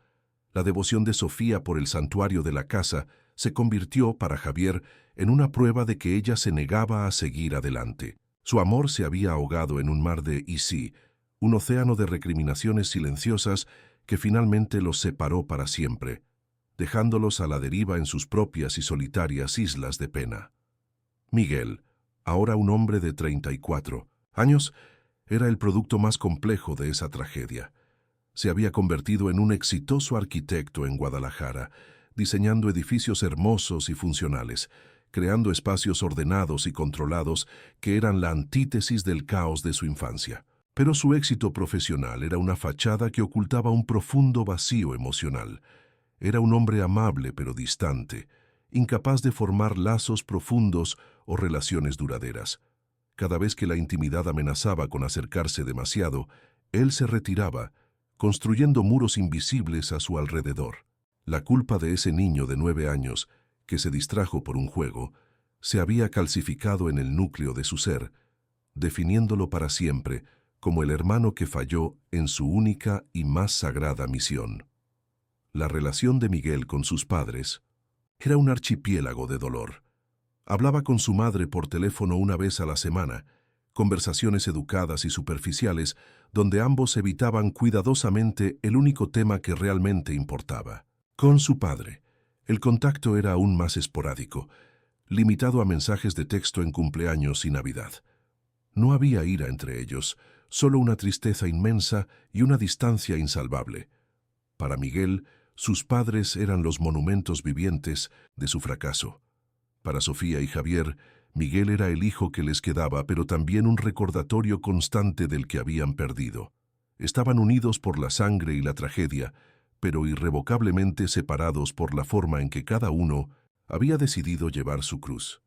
La devoción de Sofía por el santuario de la casa se convirtió para Javier en una prueba de que ella se negaba a seguir adelante. Su amor se había ahogado en un mar de y sí, un océano de recriminaciones silenciosas que finalmente los separó para siempre, dejándolos a la deriva en sus propias y solitarias islas de pena. Miguel, ahora un hombre de 34 años, era el producto más complejo de esa tragedia. Se había convertido en un exitoso arquitecto en Guadalajara, diseñando edificios hermosos y funcionales, creando espacios ordenados y controlados que eran la antítesis del caos de su infancia. Pero su éxito profesional era una fachada que ocultaba un profundo vacío emocional. Era un hombre amable pero distante, incapaz de formar lazos profundos o relaciones duraderas. Cada vez que la intimidad amenazaba con acercarse demasiado, él se retiraba, construyendo muros invisibles a su alrededor. La culpa de ese niño de 9 años, que se distrajo por un juego, se había calcificado en el núcleo de su ser, definiéndolo para siempre como el hermano que falló en su única y más sagrada misión. La relación de Miguel con sus padres Era un archipiélago de dolor. Hablaba con su madre por teléfono una vez a la semana, conversaciones educadas y superficiales, donde ambos evitaban cuidadosamente el único tema que realmente importaba. Con su padre, el contacto era aún más esporádico, limitado a mensajes de texto en cumpleaños y Navidad. No había ira entre ellos, solo una tristeza inmensa y una distancia insalvable. Para Miguel, sus padres eran los monumentos vivientes de su fracaso. Para Sofía y Javier, Miguel era el hijo que les quedaba, pero también un recordatorio constante del que habían perdido. Estaban unidos por la sangre y la tragedia, pero irrevocablemente separados por la forma en que cada uno había decidido llevar su cruz.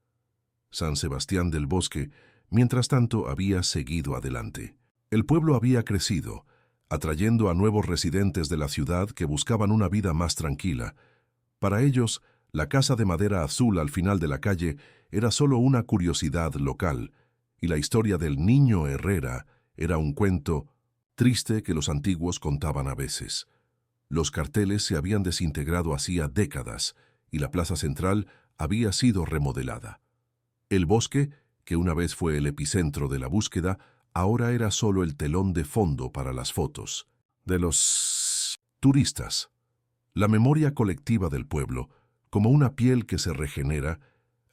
San Sebastián del Bosque, mientras tanto, había seguido adelante. El pueblo había crecido, atrayendo a nuevos residentes de la ciudad que buscaban una vida más tranquila. Para ellos, la casa de madera azul al final de la calle era solo una curiosidad local, y la historia del niño Herrera era un cuento triste que los antiguos contaban a veces. Los carteles se habían desintegrado hacía décadas, y la plaza central había sido remodelada. El bosque, que una vez fue el epicentro de la búsqueda, ahora era solo el telón de fondo para las fotos de los turistas. La memoria colectiva del pueblo, como una piel que se regenera,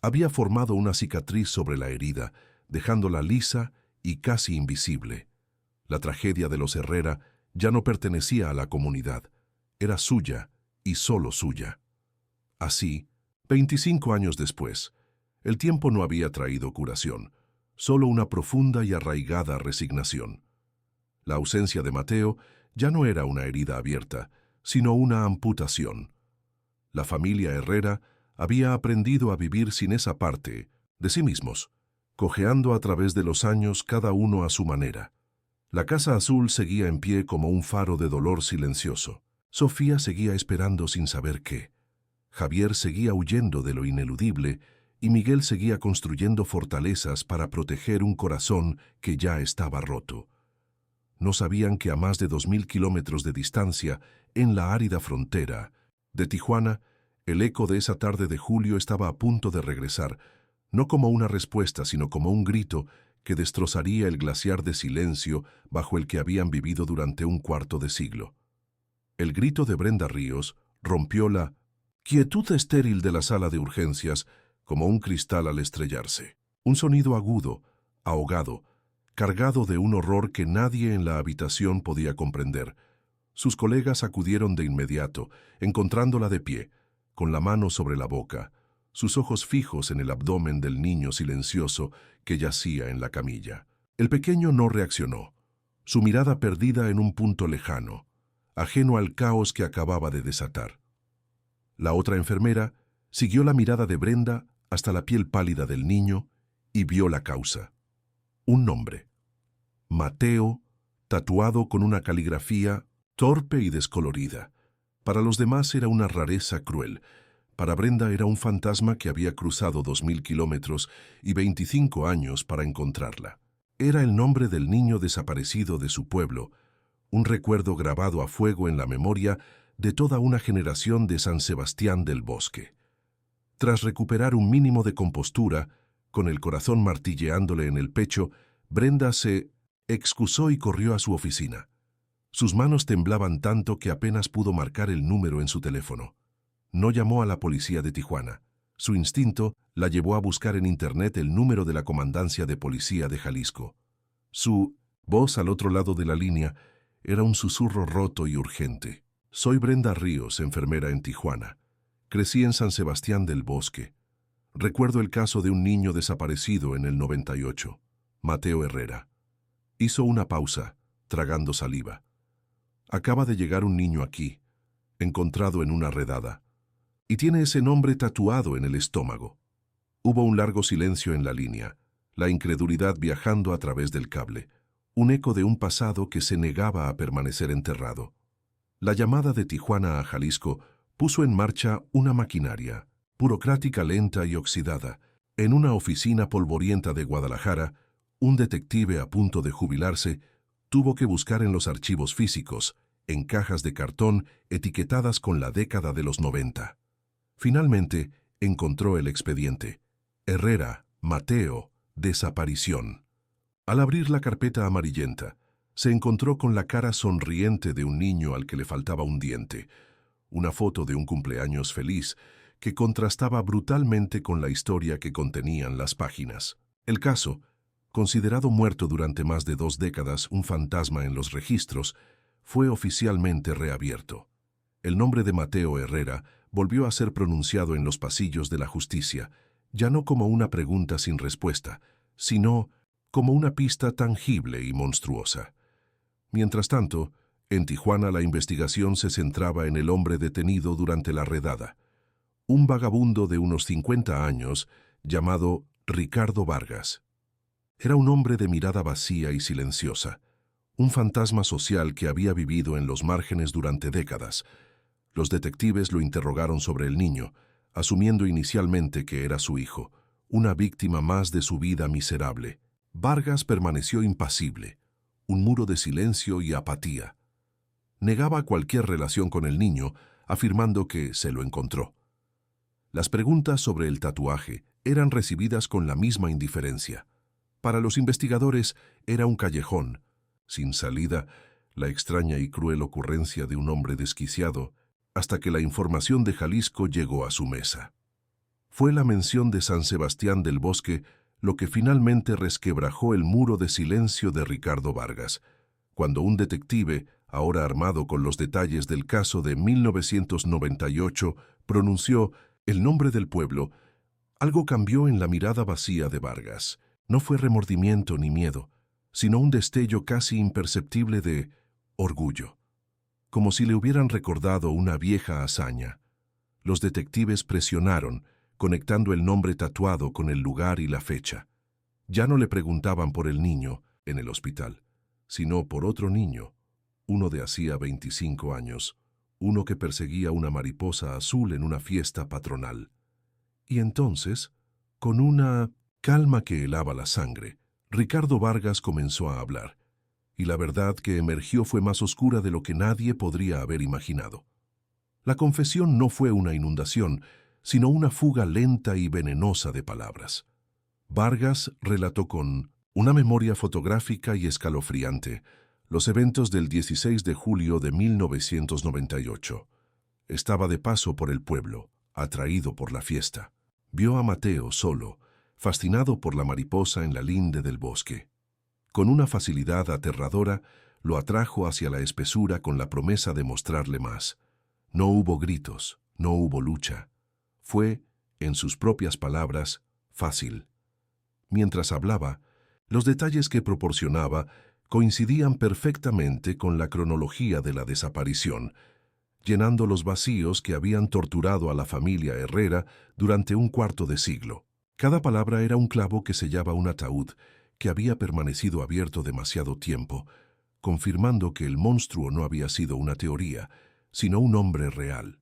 había formado una cicatriz sobre la herida, dejándola lisa y casi invisible. La tragedia de los Herrera ya no pertenecía a la comunidad, era suya y solo suya. Así, 25 años después, el tiempo no había traído curación, solo una profunda y arraigada resignación. La ausencia de Mateo ya no era una herida abierta, sino una amputación. La familia Herrera había aprendido a vivir sin esa parte de sí mismos, cojeando a través de los años cada uno a su manera. La Casa Azul seguía en pie como un faro de dolor silencioso. Sofía seguía esperando sin saber qué. Javier seguía huyendo de lo ineludible y Miguel seguía construyendo fortalezas para proteger un corazón que ya estaba roto. No sabían que a más de 2000 kilómetros de distancia, en la árida frontera de Tijuana, el eco de esa tarde de julio estaba a punto de regresar, no como una respuesta, sino como un grito que destrozaría el glaciar de silencio bajo el que habían vivido durante un cuarto de siglo. El grito de Brenda Ríos rompió la quietud estéril de la sala de urgencias como un cristal al estrellarse. Un sonido agudo, ahogado, cargado de un horror que nadie en la habitación podía comprender. Sus colegas acudieron de inmediato, encontrándola de pie, con la mano sobre la boca, sus ojos fijos en el abdomen del niño silencioso que yacía en la camilla. El pequeño no reaccionó, su mirada perdida en un punto lejano, ajeno al caos que acababa de desatar. La otra enfermera siguió la mirada de Brenda hasta la piel pálida del niño y vio la causa. Un nombre. Mateo, tatuado con una caligrafía torpe y descolorida. Para los demás era una rareza cruel. Para Brenda era un fantasma que había cruzado 2000 kilómetros y 25 años para encontrarla. Era el nombre del niño desaparecido de su pueblo, un recuerdo grabado a fuego en la memoria de toda una generación de San Sebastián del Bosque. Tras recuperar un mínimo de compostura, con el corazón martilleándole en el pecho, Brenda se excusó y corrió a su oficina. Sus manos temblaban tanto que apenas pudo marcar el número en su teléfono. No llamó a la policía de Tijuana. Su instinto la llevó a buscar en internet el número de la Comandancia de Policía de Jalisco. Su voz al otro lado de la línea era un susurro roto y urgente. Soy Brenda Ríos, enfermera en Tijuana. Crecí en San Sebastián del Bosque. Recuerdo el caso de un niño desaparecido en el 98. Mateo Herrera. Hizo una pausa, tragando saliva. Acaba de llegar un niño aquí, encontrado en una redada, y tiene ese nombre tatuado en el estómago. Hubo un largo silencio en la línea, la incredulidad viajando a través del cable, un eco de un pasado que se negaba a permanecer enterrado. La llamada de Tijuana a Jalisco puso en marcha una maquinaria, burocrática lenta y oxidada. En una oficina polvorienta de Guadalajara, un detective a punto de jubilarse tuvo que buscar en los archivos físicos, en cajas de cartón etiquetadas con la década de los 90. Finalmente, encontró el expediente. Herrera, Mateo, desaparición. Al abrir la carpeta amarillenta, se encontró con la cara sonriente de un niño al que le faltaba un diente, una foto de un cumpleaños feliz que contrastaba brutalmente con la historia que contenían las páginas. El caso, considerado muerto durante más de 2 décadas, un fantasma en los registros, fue oficialmente reabierto. El nombre de Mateo Herrera volvió a ser pronunciado en los pasillos de la justicia, ya no como una pregunta sin respuesta, sino como una pista tangible y monstruosa. Mientras tanto, en Tijuana la investigación se centraba en el hombre detenido durante la redada, un vagabundo de unos 50 años llamado Ricardo Vargas. Era un hombre de mirada vacía y silenciosa, un fantasma social que había vivido en los márgenes durante décadas. Los detectives lo interrogaron sobre el niño, asumiendo inicialmente que era su hijo, una víctima más de su vida miserable. Vargas permaneció impasible, un muro de silencio y apatía. Negaba cualquier relación con el niño, afirmando que se lo encontró. Las preguntas sobre el tatuaje eran recibidas con la misma indiferencia. Para los investigadores era un callejón, sin salida, la extraña y cruel ocurrencia de un hombre desquiciado, hasta que la información de Jalisco llegó a su mesa. Fue la mención de San Sebastián del Bosque lo que finalmente resquebrajó el muro de silencio de Ricardo Vargas, cuando un detective, ahora armado con los detalles del caso de 1998, pronunció el nombre del pueblo. Algo cambió en la mirada vacía de Vargas. No fue remordimiento ni miedo, sino un destello casi imperceptible de orgullo, como si le hubieran recordado una vieja hazaña. Los detectives presionaron, conectando el nombre tatuado con el lugar y la fecha. Ya no le preguntaban por el niño en el hospital, sino por otro niño, uno de hacía 25 años, uno que perseguía una mariposa azul en una fiesta patronal. Y entonces, con una calma que helaba la sangre, Ricardo Vargas comenzó a hablar, y la verdad que emergió fue más oscura de lo que nadie podría haber imaginado. La confesión no fue una inundación, sino una fuga lenta y venenosa de palabras. Vargas relató con una memoria fotográfica y escalofriante los eventos del 16 de julio de 1998. Estaba de paso por el pueblo, atraído por la fiesta. Vio a Mateo solo, fascinado por la mariposa en la linde del bosque. Con una facilidad aterradora, lo atrajo hacia la espesura con la promesa de mostrarle más. No hubo gritos, no hubo lucha. Fue, en sus propias palabras, fácil. Mientras hablaba, los detalles que proporcionaba coincidían perfectamente con la cronología de la desaparición, llenando los vacíos que habían torturado a la familia Herrera durante un cuarto de siglo. Cada palabra era un clavo que sellaba un ataúd que había permanecido abierto demasiado tiempo, confirmando que el monstruo no había sido una teoría, sino un hombre real.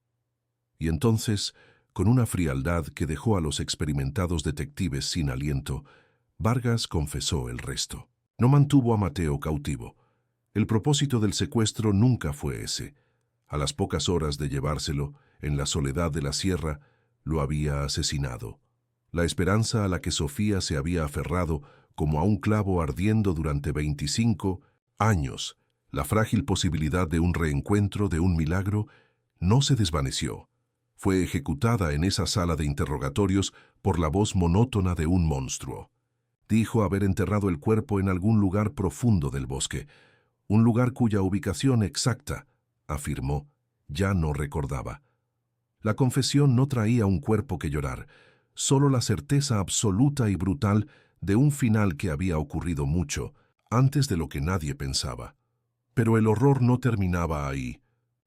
Y entonces, con una frialdad que dejó a los experimentados detectives sin aliento, Vargas confesó el resto. No mantuvo a Mateo cautivo. El propósito del secuestro nunca fue ese. A las pocas horas de llevárselo, en la soledad de la sierra, lo había asesinado. La esperanza a la que Sofía se había aferrado como a un clavo ardiendo durante 25 años, la frágil posibilidad de un reencuentro, de un milagro, no se desvaneció. Fue ejecutada en esa sala de interrogatorios por la voz monótona de un monstruo. Dijo haber enterrado el cuerpo en algún lugar profundo del bosque, un lugar cuya ubicación exacta, afirmó, ya no recordaba. La confesión no traía un cuerpo que llorar, solo la certeza absoluta y brutal de un final que había ocurrido mucho, antes de lo que nadie pensaba. Pero el horror no terminaba ahí.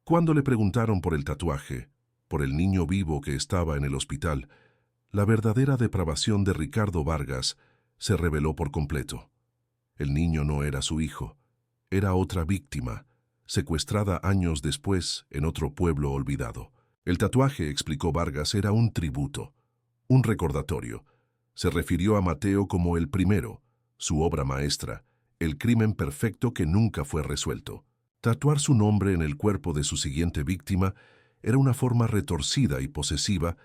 Cuando le preguntaron por el tatuaje, por el niño vivo que estaba en el hospital, la verdadera depravación de Ricardo Vargas se reveló por completo. El niño no era su hijo, era otra víctima, secuestrada años después en otro pueblo olvidado. El tatuaje, explicó Vargas, era un tributo, un recordatorio. Se refirió a Mateo como el primero, su obra maestra, el crimen perfecto que nunca fue resuelto. Tatuar su nombre en el cuerpo de su siguiente víctima era una forma retorcida y posesiva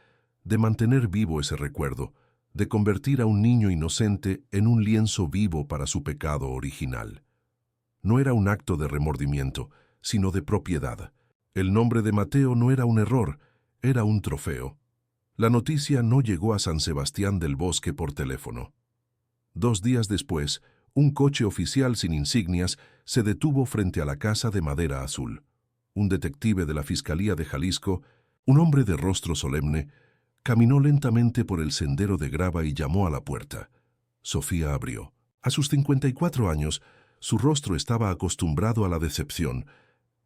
de mantener vivo ese recuerdo, de convertir a un niño inocente en un lienzo vivo para su pecado original. No era un acto de remordimiento, sino de propiedad. El nombre de Mateo no era un error, era un trofeo. La noticia no llegó a San Sebastián del Bosque por teléfono. 2 días después, un coche oficial sin insignias se detuvo frente a la casa de madera azul. Un detective de la Fiscalía de Jalisco, un hombre de rostro solemne, caminó lentamente por el sendero de grava y llamó a la puerta. Sofía abrió. A sus 54 años, su rostro estaba acostumbrado a la decepción,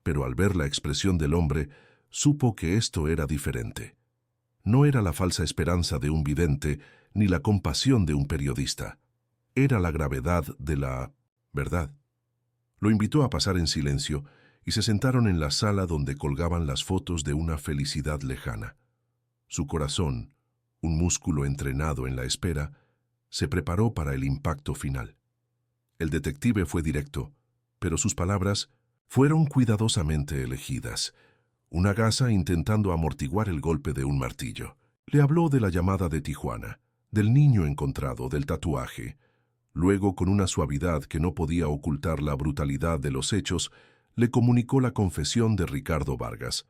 pero al ver la expresión del hombre, supo que esto era diferente. No era la falsa esperanza de un vidente ni la compasión de un periodista. Era la gravedad de la verdad. Lo invitó a pasar en silencio y se sentaron en la sala donde colgaban las fotos de una felicidad lejana. Su corazón, un músculo entrenado en la espera, se preparó para el impacto final. El detective fue directo, pero sus palabras fueron cuidadosamente elegidas. Una gasa intentando amortiguar el golpe de un martillo. Le habló de la llamada de Tijuana, del niño encontrado, del tatuaje. Luego, con una suavidad que no podía ocultar la brutalidad de los hechos, le comunicó la confesión de Ricardo Vargas.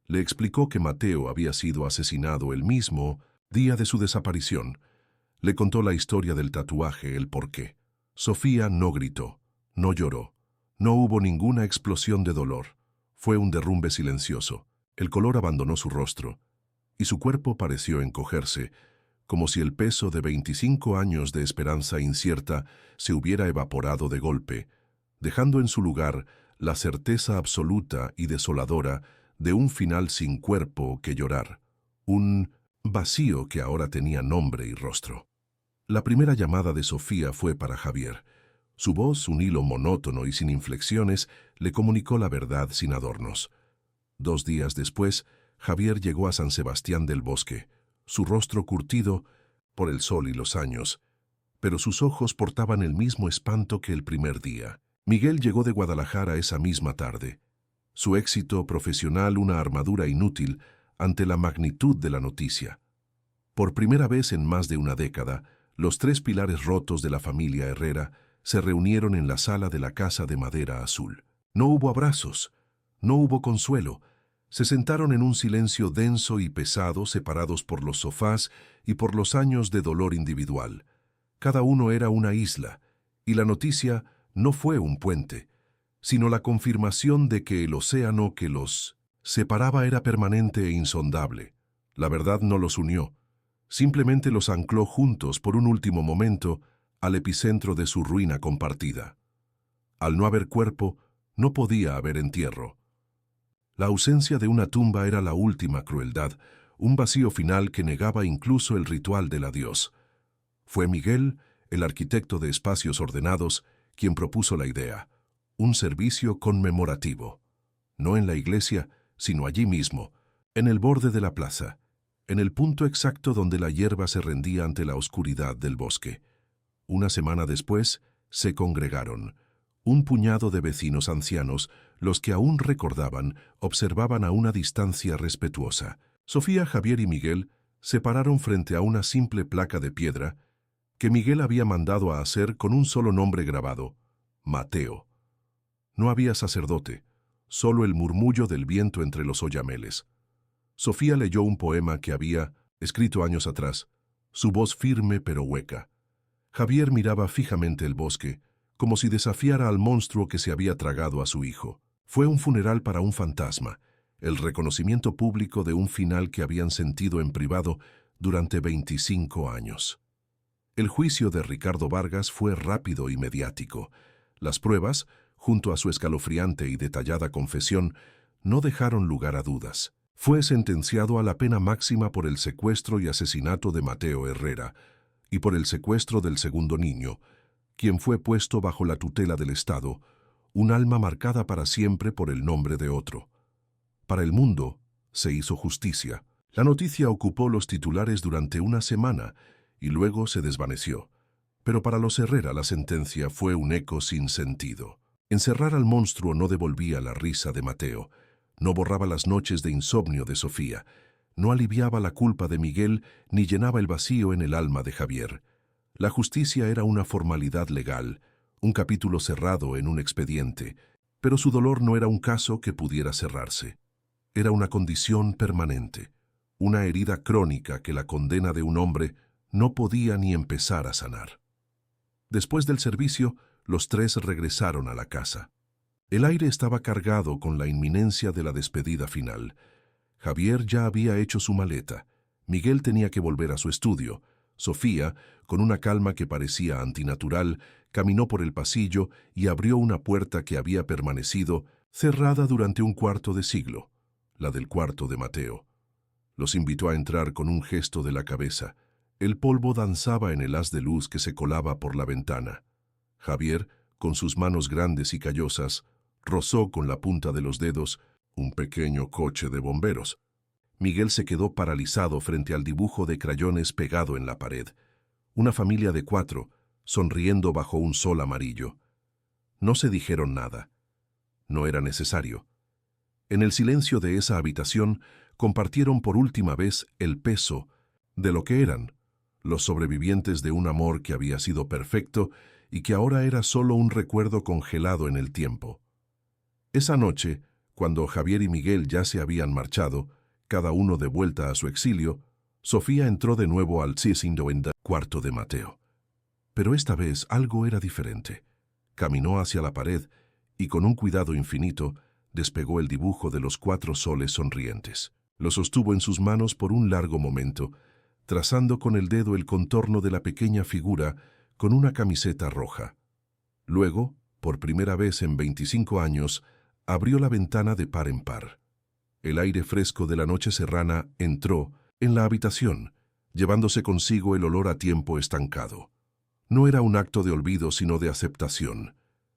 Le explicó que Mateo había sido asesinado el mismo día de su desaparición. Le contó la historia del tatuaje, el porqué. Sofía no gritó, no lloró, no hubo ninguna explosión de dolor. Fue un derrumbe silencioso. El color abandonó su rostro, y su cuerpo pareció encogerse, como si el peso de 25 años de esperanza incierta se hubiera evaporado de golpe, dejando en su lugar la certeza absoluta y desoladora de un final sin cuerpo que llorar, un vacío que ahora tenía nombre y rostro. La primera llamada de Sofía fue para Javier. Su voz, un hilo monótono y sin inflexiones, le comunicó la verdad sin adornos. 2 días después, Javier llegó a San Sebastián del Bosque, su rostro curtido por el sol y los años, pero sus ojos portaban el mismo espanto que el primer día. Miguel llegó de Guadalajara esa misma tarde. Su éxito profesional una armadura inútil ante la magnitud de la noticia. Por primera vez en más de una década, los 3 pilares rotos de la familia Herrera se reunieron en la sala de la casa de madera azul. No hubo abrazos, no hubo consuelo. Se sentaron en un silencio denso y pesado, separados por los sofás y por los años de dolor individual. Cada uno era una isla, y la noticia no fue un puente, sino la confirmación de que el océano que los separaba era permanente e insondable. La verdad no los unió, simplemente los ancló juntos por un último momento al epicentro de su ruina compartida. Al no haber cuerpo, no podía haber entierro. La ausencia de una tumba era la última crueldad, un vacío final que negaba incluso el ritual del adiós. Fue Miguel, el arquitecto de espacios ordenados, quien propuso la idea, un servicio conmemorativo. No en la iglesia, sino allí mismo, en el borde de la plaza, en el punto exacto donde la hierba se rendía ante la oscuridad del bosque. Una semana después, se congregaron. Un puñado de vecinos ancianos, los que aún recordaban, observaban a una distancia respetuosa. Sofía, Javier y Miguel se pararon frente a una simple placa de piedra que Miguel había mandado a hacer con un solo nombre grabado, Mateo. No había sacerdote, solo el murmullo del viento entre los oyameles. Sofía leyó un poema que había escrito años atrás, su voz firme pero hueca. Javier miraba fijamente el bosque, como si desafiara al monstruo que se había tragado a su hijo. Fue un funeral para un fantasma, el reconocimiento público de un final que habían sentido en privado durante 25 años. El juicio de Ricardo Vargas fue rápido y mediático. Las pruebas, junto a su escalofriante y detallada confesión, no dejaron lugar a dudas. Fue sentenciado a la pena máxima por el secuestro y asesinato de Mateo Herrera y por el secuestro del segundo niño, quien fue puesto bajo la tutela del Estado, un alma marcada para siempre por el nombre de otro. Para el mundo, se hizo justicia. La noticia ocupó los titulares durante una semana y luego se desvaneció. Pero para los Herrera la sentencia fue un eco sin sentido. Encerrar al monstruo no devolvía la risa de Mateo, No borraba las noches de insomnio de Sofía, no aliviaba la culpa de Miguel ni llenaba el vacío en el alma de Javier. La justicia era una formalidad legal, un capítulo cerrado en un expediente, pero su dolor no era un caso que pudiera cerrarse. Era una condición permanente, una herida crónica que la condena de un hombre no podía ni empezar a sanar. Después del servicio, los tres regresaron a la casa. El aire estaba cargado con la inminencia de la despedida final. Javier ya había hecho su maleta. Miguel tenía que volver a su estudio. Sofía, con una calma que parecía antinatural, caminó por el pasillo y abrió una puerta que había permanecido cerrada durante un cuarto de siglo, la del cuarto de Mateo. Los invitó a entrar con un gesto de la cabeza. El polvo danzaba en el haz de luz que se colaba por la ventana. Javier, con sus manos grandes y callosas, rozó con la punta de los dedos un pequeño coche de bomberos. Miguel se quedó paralizado frente al dibujo de crayones pegado en la pared. Una familia de 4, sonriendo bajo un sol amarillo. No se dijeron nada. No era necesario. En el silencio de esa habitación compartieron por última vez el peso de lo que eran, los sobrevivientes de un amor que había sido perfecto y que ahora era solo un recuerdo congelado en el tiempo. Esa noche, cuando Javier y Miguel ya se habían marchado, cada uno de vuelta a su exilio, Sofía entró de nuevo al cuarto de Mateo. Pero esta vez algo era diferente. Caminó hacia la pared y con un cuidado infinito despegó el dibujo de los 4 soles sonrientes. Lo sostuvo en sus manos por un largo momento, trazando con el dedo el contorno de la pequeña figura con una camiseta roja. Luego, por primera vez en 25 años, abrió la ventana de par en par. El aire fresco de la noche serrana entró en la habitación, llevándose consigo el olor a tiempo estancado. No era un acto de olvido, sino de aceptación.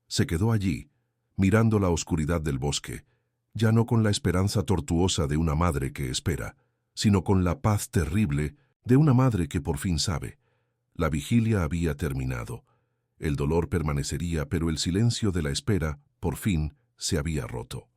Se quedó allí, mirando la oscuridad del bosque, ya no con la esperanza tortuosa de una madre que espera, sino con la paz terrible de una madre que por fin sabe. La vigilia había terminado. El dolor permanecería, pero el silencio de la espera, por fin, se había roto.